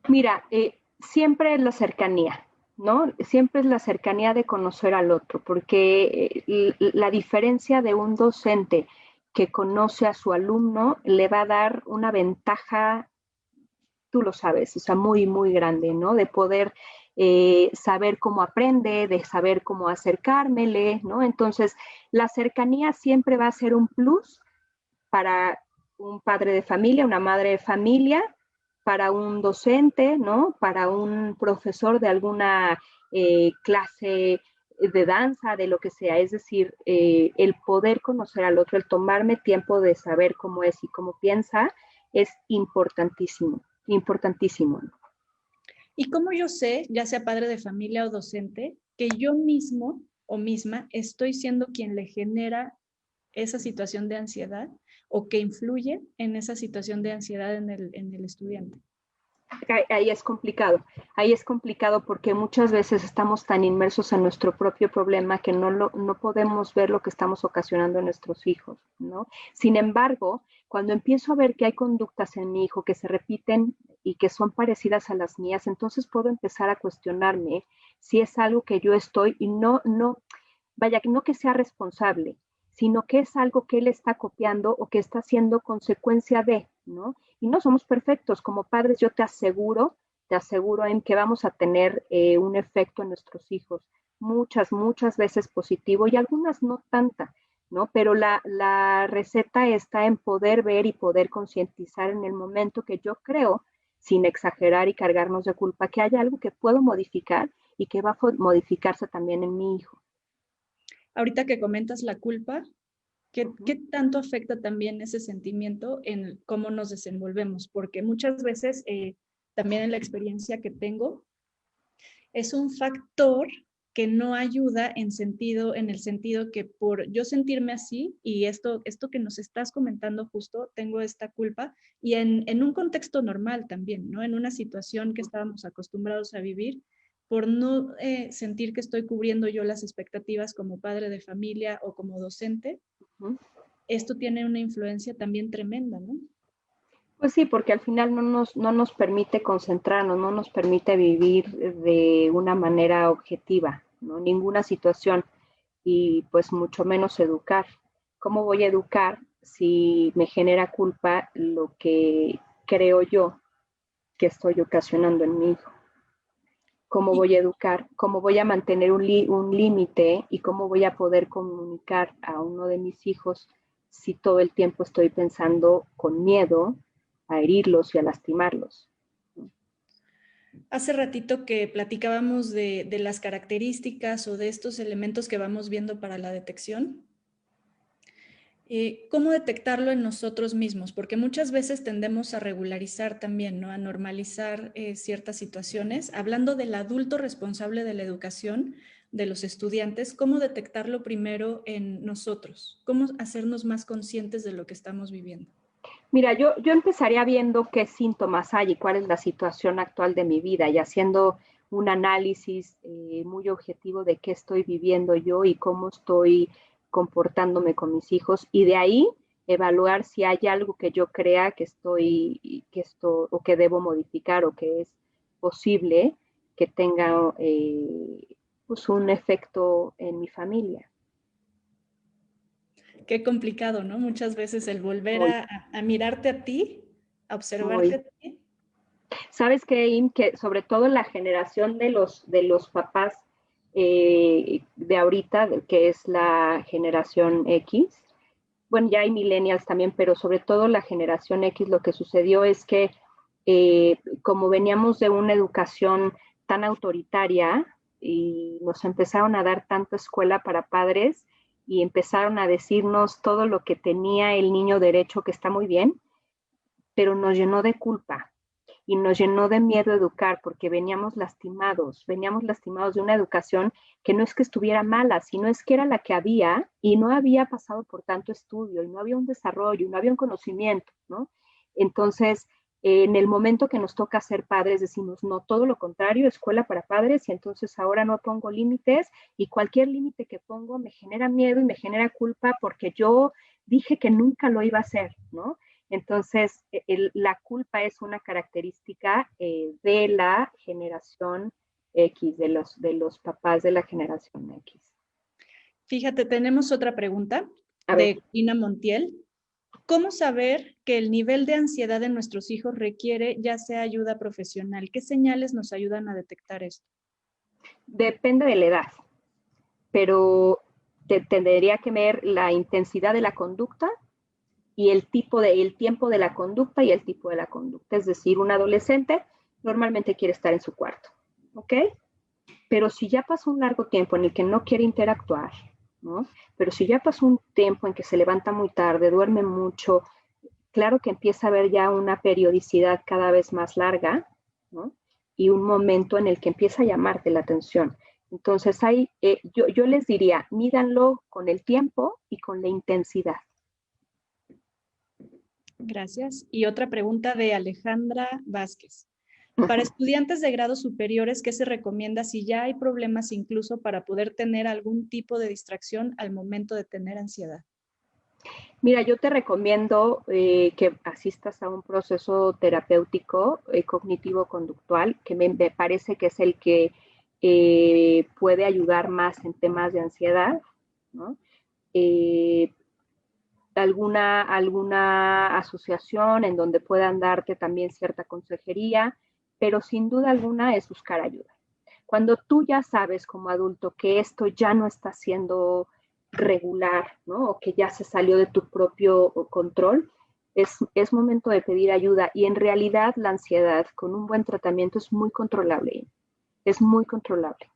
Mira, siempre es la cercanía, ¿no? Siempre es la cercanía de conocer al otro, porque la diferencia de un docente que conoce a su alumno le va a dar una ventaja, tú lo sabes, o sea, muy, muy grande, ¿no? De poder saber cómo aprende, de saber cómo acercármele, ¿no? Entonces, la cercanía siempre va a ser un plus para un padre de familia, una madre de familia, para un docente, ¿no? Para un profesor de alguna clase de danza, de lo que sea. Es decir, el poder conocer al otro, el tomarme tiempo de saber cómo es y cómo piensa, es importantísimo, importantísimo. ¿Y cómo yo sé, ya sea padre de familia o docente, que yo mismo o misma estoy siendo quien le genera esa situación de ansiedad o que influye en esa situación de ansiedad en el estudiante? Ahí es complicado porque muchas veces estamos tan inmersos en nuestro propio problema que no podemos ver lo que estamos ocasionando en nuestros hijos, ¿no? Sin embargo, cuando empiezo a ver que hay conductas en mi hijo que se repiten y que son parecidas a las mías, entonces puedo empezar a cuestionarme si es algo que yo estoy y vaya, no que sea responsable, sino que es algo que él está copiando o que está siendo consecuencia de, ¿no? Y no somos perfectos. Como padres, yo te aseguro en que vamos a tener un efecto en nuestros hijos, muchas veces positivo y algunas no tanta, ¿no? Pero la receta está en poder ver y poder concientizar en el momento que yo creo, sin exagerar y cargarnos de culpa, que hay algo que puedo modificar y que va a modificarse también en mi hijo. Ahorita que comentas la culpa, ¿qué tanto afecta también ese sentimiento en cómo nos desenvolvemos? Porque muchas veces, también en la experiencia que tengo, es un factor que no ayuda en el sentido que por yo sentirme así y esto que nos estás comentando justo, tengo esta culpa y en un contexto normal también, ¿no? En una situación que estábamos acostumbrados a vivir, por no sentir que estoy cubriendo yo las expectativas como padre de familia o como docente, esto tiene una influencia también tremenda, ¿no? Pues sí, porque al final no nos permite concentrarnos, no nos permite vivir de una manera objetiva, ¿no? Ninguna situación y pues mucho menos educar. ¿Cómo voy a educar si me genera culpa lo que creo yo que estoy ocasionando en mi hijo? ¿Cómo Y voy a educar? ¿Cómo voy a mantener un límite? ¿Y cómo voy a poder comunicar a uno de mis hijos si todo el tiempo estoy pensando con miedo a herirlos y a lastimarlos? hace ratito que platicábamos de las características o de estos elementos que vamos viendo para la detección. ¿Cómo detectarlo en nosotros mismos? Porque muchas veces tendemos a regularizar también, ¿no? A normalizar ciertas situaciones. Hablando del adulto responsable de la educación de los estudiantes, ¿cómo detectarlo primero en nosotros? ¿Cómo hacernos más conscientes de lo que estamos viviendo? Mira, yo empezaría viendo qué síntomas hay y cuál es la situación actual de mi vida y haciendo un análisis muy objetivo de qué estoy viviendo yo y cómo estoy comportándome con mis hijos y de ahí evaluar si hay algo que yo crea que esto o que debo modificar o que es posible que tenga pues un efecto en mi familia. Qué complicado, ¿no? Muchas veces el volver Muy, a mirarte a ti, a observarte muy. a ti. ¿Sabes qué, Im? Que sobre todo la generación de los papás de ahorita, que es la generación X, bueno, ya hay millennials también, pero sobre todo la generación X, lo que sucedió es que como veníamos de una educación tan autoritaria y nos empezaron a dar tanta escuela para padres y empezaron a decirnos todo lo que tenía el niño derecho, que está muy bien, pero nos llenó de culpa y nos llenó de miedo educar porque veníamos lastimados de una educación que no es que estuviera mala, sino es que era la que había y no había pasado por tanto estudio y no había un desarrollo y no había un conocimiento, ¿no? Entonces, en el momento que nos toca ser padres, decimos, no, todo lo contrario, escuela para padres y entonces ahora no pongo límites y cualquier límite que pongo me genera miedo y me genera culpa porque yo dije que nunca lo iba a hacer, ¿no? Entonces, la culpa es una característica de la generación X, de los papás de la generación X. Fíjate, tenemos otra pregunta A ver, de Ina Montiel. ¿Cómo saber que el nivel de ansiedad de nuestros hijos requiere ya sea ayuda profesional? ¿Qué señales nos ayudan a detectar esto? depende de la edad, pero tendría que ver la intensidad de la conducta y el tiempo de la conducta y el tipo de la conducta. Es decir, un adolescente normalmente quiere estar en su cuarto, ¿ok? Pero si ya pasó un largo tiempo en el que no quiere interactuar, ¿no? Pero si ya pasó un tiempo en que se levanta muy tarde, duerme mucho, claro que empieza a haber ya una periodicidad cada vez más larga, ¿no? Y un momento en el que empieza a llamarte la atención. Entonces, yo les diría, mídanlo con el tiempo y con la intensidad. Gracias. Y otra pregunta de Alejandra Vázquez. Para estudiantes de grados superiores, ¿qué se recomienda si ya hay problemas incluso para poder tener algún tipo de distracción al momento de tener ansiedad? Mira, yo te recomiendo que asistas a un proceso terapéutico cognitivo-conductual, que me parece que es el que puede ayudar más en temas de ansiedad, ¿no? Alguna asociación en donde puedan darte también cierta consejería, pero sin duda alguna es buscar ayuda. Cuando tú ya sabes como adulto que esto ya no está siendo regular, ¿no? O que ya se salió de tu propio control, es momento de pedir ayuda. Y en realidad la ansiedad con un buen tratamiento es muy controlable. Es muy controlable.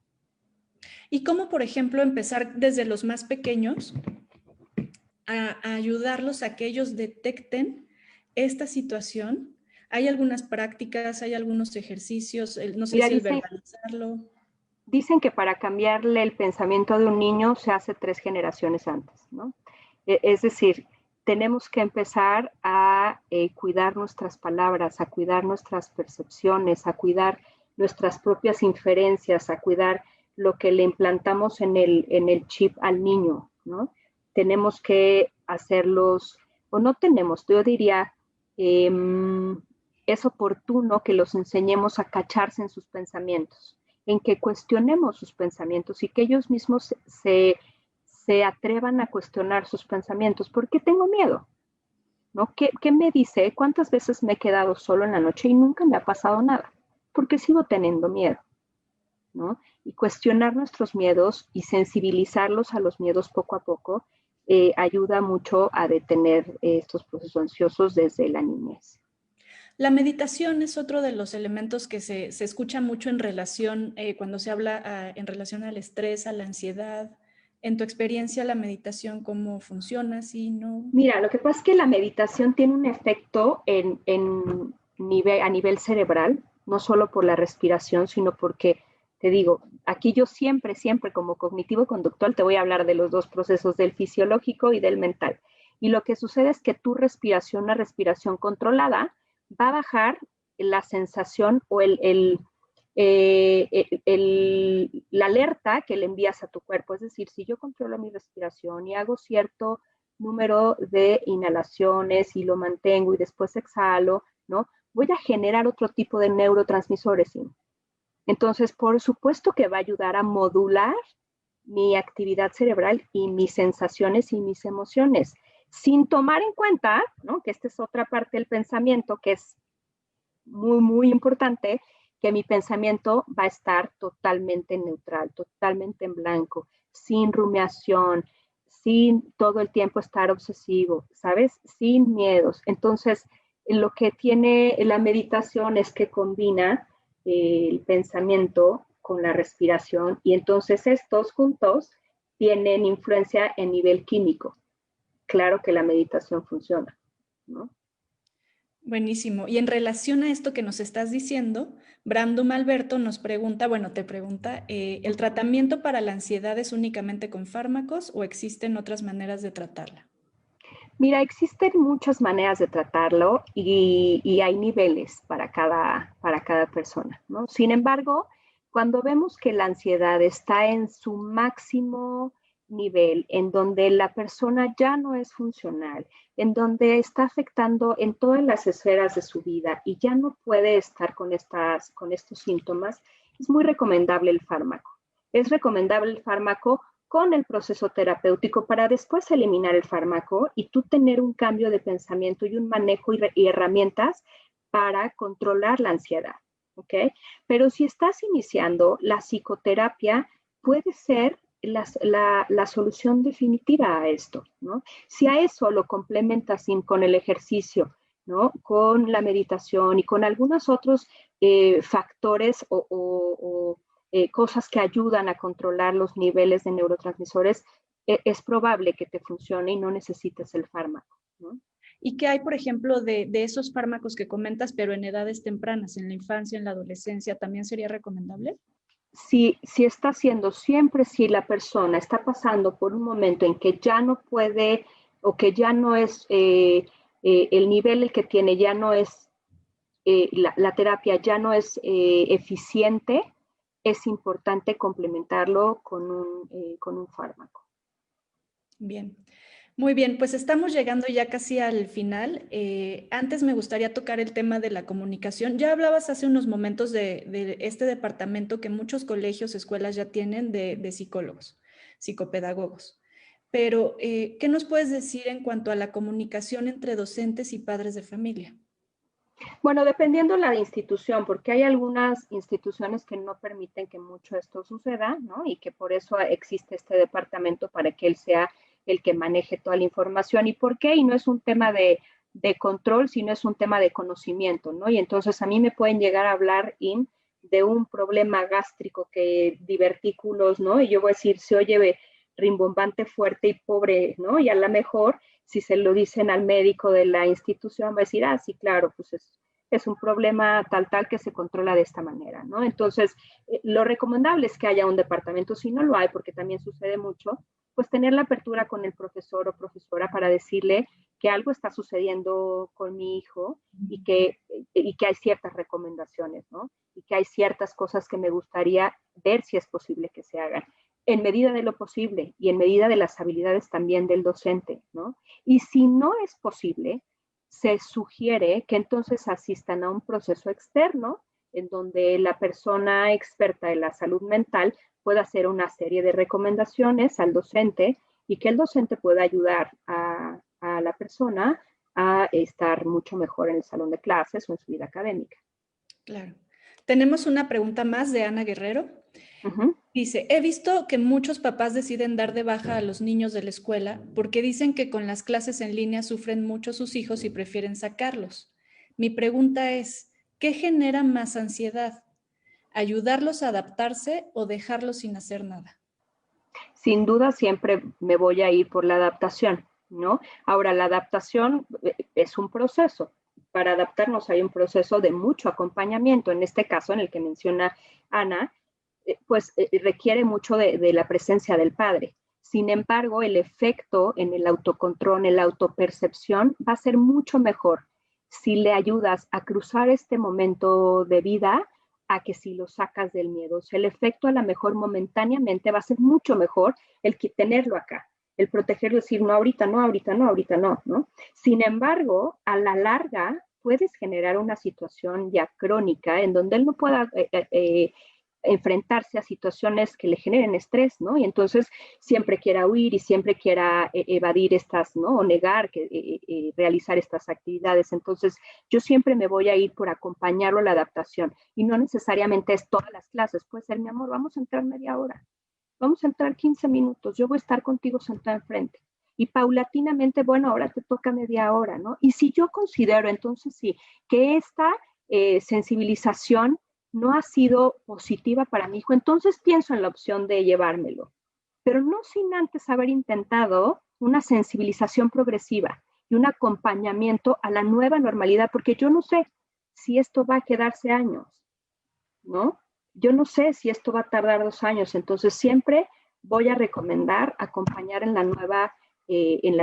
¿Y cómo, por ejemplo, empezar desde los más pequeños a ayudarlos a que ellos detecten esta situación? ¿Hay algunas prácticas, hay algunos ejercicios? No sé Mira, si el verbalizarlo. dicen que para cambiarle el pensamiento de un niño se hace 3 generaciones antes, ¿no? Es decir, tenemos que empezar a cuidar nuestras palabras, a cuidar nuestras percepciones, a cuidar nuestras propias inferencias, a cuidar lo que le implantamos en el chip al niño, ¿no? Tenemos que hacerlos, o no tenemos, yo diría, es oportuno que los enseñemos a cacharse en sus pensamientos, en que cuestionemos sus pensamientos y que ellos mismos se atrevan a cuestionar sus pensamientos. ¿Por qué tengo miedo? ¿No? ¿Qué me dice? ¿Cuántas veces me he quedado solo en la noche y nunca me ha pasado nada? Porque sigo teniendo miedo, ¿no? Y cuestionar nuestros miedos y sensibilizarlos a los miedos poco a poco ayuda mucho a detener estos procesos ansiosos desde la niñez. La meditación es otro de los elementos que se escucha mucho en relación, cuando se habla en relación al estrés, a la ansiedad. En tu experiencia, la meditación, ¿cómo funciona? ¿Sí, no? Mira, lo que pasa es que la meditación tiene un efecto a nivel cerebral, no solo por la respiración, sino porque, te digo, aquí yo siempre, siempre como cognitivo-conductual te voy a hablar de los dos procesos, del fisiológico y del mental. Y lo que sucede es que tu respiración, una respiración controlada, va a bajar la sensación o la alerta que le envías a tu cuerpo. Es decir, si yo controlo mi respiración y hago cierto número de inhalaciones y lo mantengo y después exhalo, ¿no? Voy a generar otro tipo de neurotransmisores. ¿Sí? Entonces, por supuesto que va a ayudar a modular mi actividad cerebral y mis sensaciones y mis emociones, sin tomar en cuenta, ¿no? Que esta es otra parte del pensamiento que es muy, muy importante, que mi pensamiento va a estar totalmente neutral, totalmente en blanco, sin rumiación, sin todo el tiempo estar obsesivo, ¿sabes? Sin miedos. Entonces, lo que tiene la meditación es que combina el pensamiento con la respiración y entonces estos juntos tienen influencia en nivel químico. Claro que la meditación funciona, ¿no? Buenísimo. Y en relación a esto que nos estás diciendo, Brandon Alberto nos pregunta, bueno, te pregunta, ¿el tratamiento para la ansiedad es únicamente con fármacos o existen otras maneras de tratarla? Mira, existen muchas maneras de tratarlo y hay niveles para cada persona, ¿no? Sin embargo, cuando vemos que la ansiedad está en su máximo nivel, en donde la persona ya no es funcional, en donde está afectando en todas las esferas de su vida y ya no puede estar con estos síntomas, es muy recomendable el fármaco. Es recomendable el fármaco con el proceso terapéutico para después eliminar el fármaco y tú tener un cambio de pensamiento y un manejo y herramientas para controlar la ansiedad, ¿ok? Pero si estás iniciando, la psicoterapia puede ser la solución definitiva a esto, ¿no? Si a eso lo complementas con el ejercicio, ¿no? Con la meditación y con algunos otros factores o cosas que ayudan a controlar los niveles de neurotransmisores, es probable que te funcione y no necesites el fármaco, ¿no? ¿Y qué hay, por ejemplo, de esos fármacos que comentas, pero en edades tempranas, en la infancia, en la adolescencia, también sería recomendable? Si está haciendo siempre, si la persona está pasando por un momento en que ya no puede o que ya no es el nivel el que tiene, ya no es la terapia ya no es eficiente, es importante complementarlo con un fármaco. Bien, muy bien, pues estamos llegando ya casi al final. Antes me gustaría tocar el tema de la comunicación. Ya hablabas hace unos momentos de este departamento que muchos colegios, escuelas ya tienen de psicólogos, psicopedagogos. Pero, ¿qué nos puedes decir en cuanto a la comunicación entre docentes y padres de familia? Bueno, dependiendo la institución, porque hay algunas instituciones que no permiten que mucho esto suceda, ¿no? Y que por eso existe este departamento para que él sea el que maneje toda la información. ¿Y por qué? Y no es un tema de control, sino es un tema de conocimiento, ¿no? Y entonces a mí me pueden llegar a hablar de un problema gástrico que divertículos, ¿no? Y yo voy a decir, se oye rimbombante, fuerte y pobre, ¿no? Y a lo mejor, si se lo dicen al médico de la institución, va a decir, ah, sí, claro, pues es un problema tal que se controla de esta manera, ¿no? Entonces, lo recomendable es que haya un departamento, si no lo hay, porque también sucede mucho, pues tener la apertura con el profesor o profesora para decirle que algo está sucediendo con mi hijo y que hay ciertas recomendaciones, ¿no? Y que hay ciertas cosas que me gustaría ver si es posible que se hagan en medida de lo posible y en medida de las habilidades también del docente, ¿no? Y si no es posible, se sugiere que entonces asistan a un proceso externo en donde la persona experta en la salud mental pueda hacer una serie de recomendaciones al docente y que el docente pueda ayudar a la persona a estar mucho mejor en el salón de clases o en su vida académica. Claro. Tenemos una pregunta más de Ana Guerrero. Uh-huh. Dice, he visto que muchos papás deciden dar de baja a los niños de la escuela porque dicen que con las clases en línea sufren mucho sus hijos y prefieren sacarlos. Mi pregunta es, ¿qué genera más ansiedad? ¿Ayudarlos a adaptarse o dejarlos sin hacer nada? Sin duda siempre me voy a ir por la adaptación, ¿no? Ahora, la adaptación es un proceso. Para adaptarnos hay un proceso de mucho acompañamiento. En este caso, en el que menciona Ana, pues requiere mucho de la presencia del padre. Sin embargo, el efecto en el autocontrol, en la autopercepción, va a ser mucho mejor si le ayudas a cruzar este momento de vida a que si lo sacas del miedo. O sea, el efecto a lo mejor momentáneamente va a ser mucho mejor el que tenerlo acá, el protegerlo, decir, no, ahorita no, ahorita no, ahorita no, ¿no? Sin embargo, a la larga puedes generar una situación ya crónica en donde él no pueda enfrentarse a situaciones que le generen estrés, ¿no? Y entonces siempre quiera huir y siempre quiera evadir estas, ¿no? O negar que realizar estas actividades. Entonces, yo siempre me voy a ir por acompañarlo a la adaptación y no necesariamente es todas las clases. Puede ser, mi amor, vamos a entrar media hora, vamos a entrar 15 minutos, yo voy a estar contigo sentada enfrente. Y paulatinamente, bueno, ahora te toca media hora, ¿no? Y si yo considero, entonces sí, que esta sensibilización no ha sido positiva para mi hijo, entonces pienso en la opción de llevármelo, pero no sin antes haber intentado una sensibilización progresiva y un acompañamiento a la nueva normalidad, porque yo no sé si esto va a quedarse años, ¿no? Yo no sé si esto va a tardar 2 años, entonces siempre voy a recomendar acompañar en la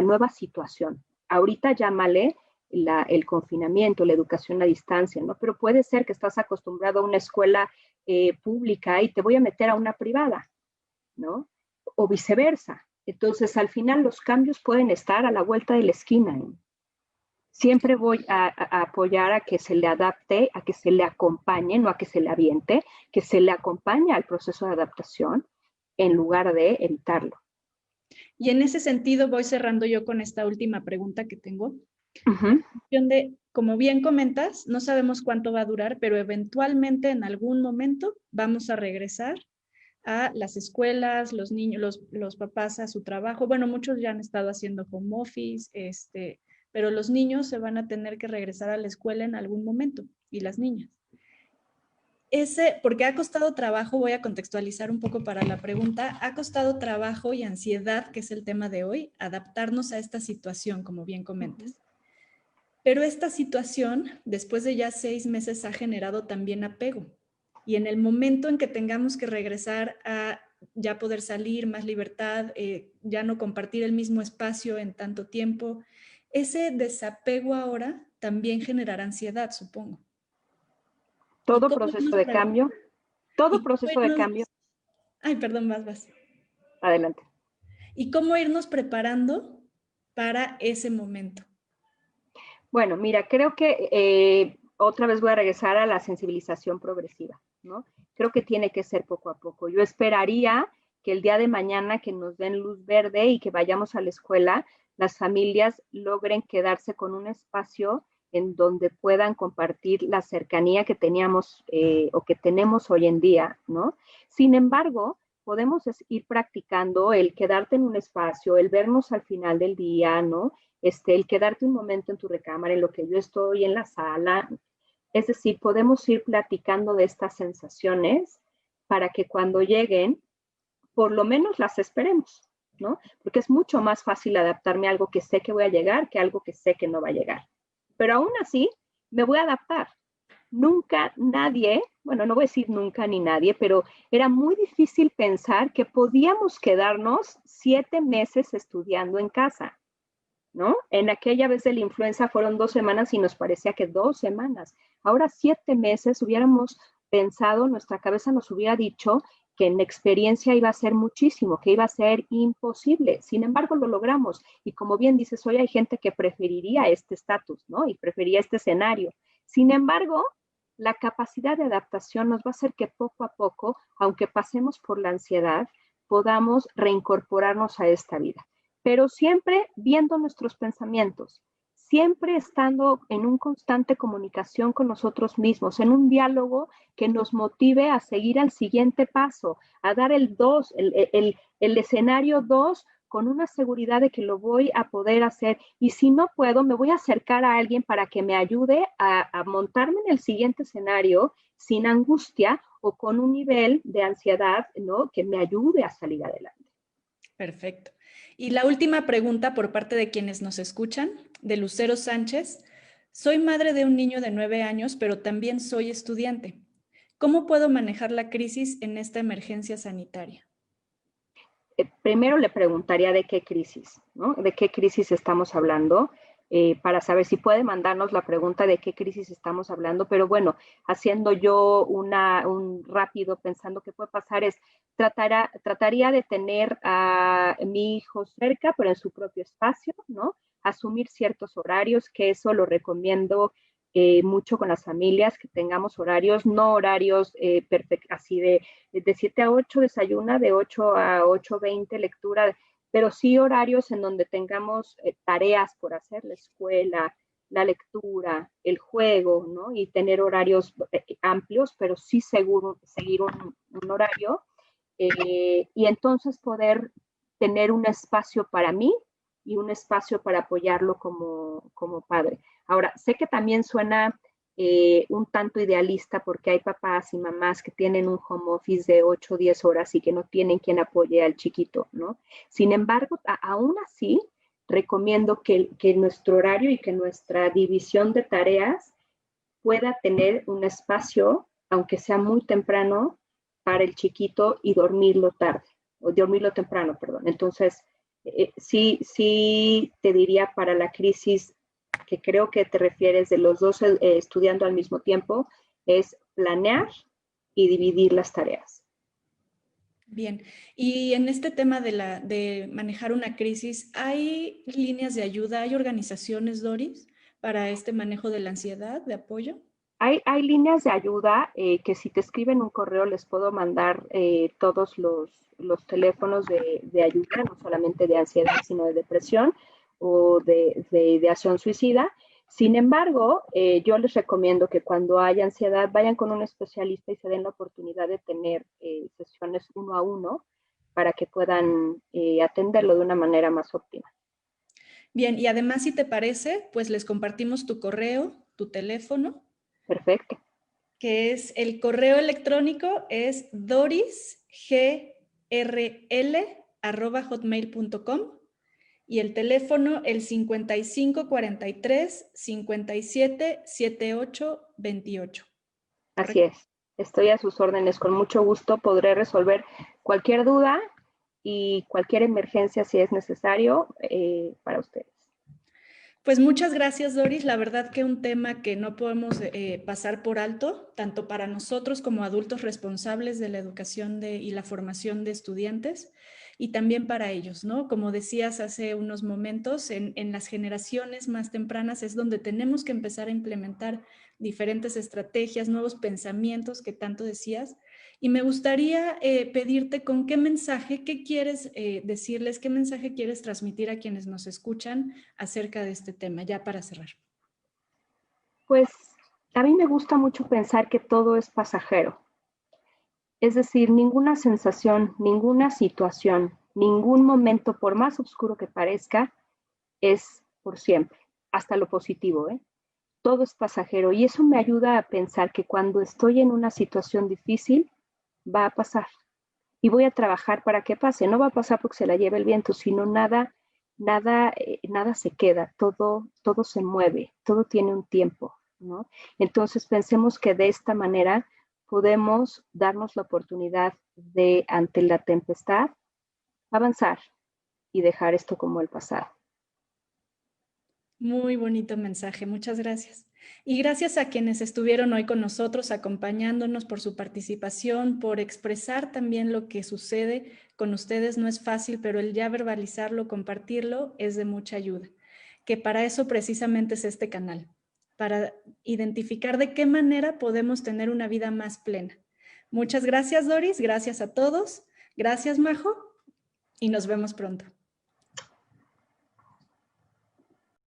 nueva situación. Ahorita llámale el confinamiento, la educación a distancia, ¿no? Pero puede ser que estás acostumbrado a una escuela pública y te voy a meter a una privada, ¿no? O viceversa. Entonces, al final los cambios pueden estar a la vuelta de la esquina, ¿eh? Siempre voy a apoyar a que se le adapte, a que se le acompañe, no a que se le aviente, que se le acompañe al proceso de adaptación en lugar de evitarlo. Y en ese sentido voy cerrando yo con esta última pregunta que tengo. Uh-huh. De, como bien comentas, no sabemos cuánto va a durar, pero eventualmente en algún momento vamos a regresar a las escuelas, los niños, los papás a su trabajo. Bueno, muchos ya han estado haciendo home office, pero los niños se van a tener que regresar a la escuela en algún momento y las niñas. Porque ha costado trabajo, voy a contextualizar un poco para la pregunta, ha costado trabajo y ansiedad, que es el tema de hoy, adaptarnos a esta situación, como bien comentas. Pero esta situación, después de ya 6 meses, ha generado también apego. Y en el momento en que tengamos que regresar a ya poder salir, más libertad, ya no compartir el mismo espacio en tanto tiempo, ese desapego ahora también generará ansiedad, supongo. ¿Y Todo cómo proceso irnos de cambio, todo y cómo proceso de cambio, ay, perdón, vas. adelante. ¿Y cómo irnos preparando para ese momento? Bueno, mira, creo que otra vez voy a regresar a la sensibilización progresiva, ¿no? Creo que tiene que ser poco a poco. Yo esperaría que el día de mañana que nos den luz verde y que vayamos a la escuela, las familias logren quedarse con un espacio en donde puedan compartir la cercanía que teníamos o que tenemos hoy en día, ¿no? Sin embargo, podemos ir practicando el quedarte en un espacio, el vernos al final del día, ¿no? El quedarte un momento en tu recámara, en lo que yo estoy en la sala. Es decir, podemos ir platicando de estas sensaciones para que cuando lleguen, por lo menos las esperemos, ¿no? Porque es mucho más fácil adaptarme a algo que sé que voy a llegar que a algo que sé que no va a llegar. Pero aún así, me voy a adaptar. Nunca nadie, bueno, no voy a decir nunca ni nadie, pero era muy difícil pensar que podíamos quedarnos 7 meses estudiando en casa. ¿No? En aquella vez de la influenza fueron 2 semanas y nos parecía que 2 semanas. Ahora 7 meses hubiéramos pensado, nuestra cabeza nos hubiera dicho que en experiencia iba a ser muchísimo, que iba a ser imposible. Sin embargo, lo logramos. Y como bien dices, hoy hay gente que preferiría este estatus, ¿no? Y preferiría este escenario. Sin embargo, la capacidad de adaptación nos va a hacer que poco a poco, aunque pasemos por la ansiedad, podamos reincorporarnos a esta vida, pero siempre viendo nuestros pensamientos, siempre estando en un constante comunicación con nosotros mismos, en un diálogo que nos motive a seguir al siguiente paso, a dar el 2, el escenario 2 con una seguridad de que lo voy a poder hacer. Y si no puedo, me voy a acercar a alguien para que me ayude a montarme en el siguiente escenario sin angustia o con un nivel de ansiedad, ¿no? Que me ayude a salir adelante. Perfecto. Y la última pregunta por parte de quienes nos escuchan, de Lucero Sánchez. Soy madre de un niño de 9 años, pero también soy estudiante. ¿Cómo puedo manejar la crisis en esta emergencia sanitaria? Primero le preguntaría de qué crisis, ¿no? De qué crisis estamos hablando, para saber si puede mandarnos la pregunta de qué crisis estamos hablando, pero bueno, haciendo yo un rápido, pensando qué puede pasar es, trataría de tener a mi hijo cerca, pero en su propio espacio, ¿no? Asumir ciertos horarios, que eso lo recomiendo mucho con las familias, que tengamos horarios, no horarios así de 7 a 8 desayuna, de 8 a 8:20 lectura, pero sí horarios en donde tengamos tareas por hacer, la escuela, la lectura, el juego, ¿no? Y tener horarios amplios, pero sí seguir un horario y entonces poder tener un espacio para mí y un espacio para apoyarlo como padre. Ahora, sé que también suena un tanto idealista porque hay papás y mamás que tienen un home office de 8 o 10 horas y que no tienen quien apoye al chiquito, ¿no? Sin embargo, aún así, recomiendo que nuestro horario y que nuestra división de tareas pueda tener un espacio, aunque sea muy temprano, para el chiquito y dormirlo tarde, o dormirlo temprano, perdón. Entonces, sí te diría para la crisis que creo que te refieres de los dos estudiando al mismo tiempo, es planear y dividir las tareas. Bien, y en este tema de manejar una crisis, ¿hay líneas de ayuda, hay organizaciones, Doris, para este manejo de la ansiedad, de apoyo? Hay líneas de ayuda que si te escriben un correo les puedo mandar todos los teléfonos de ayuda, no solamente de ansiedad, sino de depresión o de ideación suicida. Sin embargo, yo les recomiendo que cuando haya ansiedad vayan con un especialista y se den la oportunidad de tener sesiones 1 a 1 para que puedan atenderlo de una manera más óptima. Bien, y además, si te parece, pues les compartimos tu correo, tu teléfono, Perfecto. que es el correo electrónico es dorisgrl@hotmail.com y el teléfono el 5543 57 78 28. Así ¿Correcto? es. Estoy a sus órdenes. Con mucho gusto podré resolver cualquier duda y cualquier emergencia si es necesario para ustedes. Pues muchas gracias, Doris. La verdad que un tema que no podemos pasar por alto, tanto para nosotros como adultos responsables de la educación y la formación de estudiantes, y también para ellos, ¿no? Como decías hace unos momentos, en las generaciones más tempranas es donde tenemos que empezar a implementar diferentes estrategias, nuevos pensamientos que tanto decías. Y me gustaría pedirte con qué mensaje, qué quieres decirles, qué mensaje quieres transmitir a quienes nos escuchan acerca de este tema, ya para cerrar. Pues a mí me gusta mucho pensar que todo es pasajero. Es decir, ninguna sensación, ninguna situación, ningún momento, por más oscuro que parezca, es por siempre, hasta lo positivo, ¿eh? Todo es pasajero y eso me ayuda a pensar que cuando estoy en una situación difícil, va a pasar y voy a trabajar para que pase. No va a pasar porque se la lleve el viento, sino nada se queda, todo se mueve, todo tiene un tiempo, ¿no? Entonces pensemos que de esta manera podemos darnos la oportunidad de, ante la tempestad, avanzar y dejar esto como el pasado. Muy bonito mensaje, muchas gracias. Y gracias a quienes estuvieron hoy con nosotros, acompañándonos, por su participación, por expresar también lo que sucede con ustedes. No es fácil, pero el ya verbalizarlo, compartirlo, es de mucha ayuda. Que para eso precisamente es este canal, para identificar de qué manera podemos tener una vida más plena. Muchas gracias, Doris, gracias a todos. Gracias, Majo, y nos vemos pronto.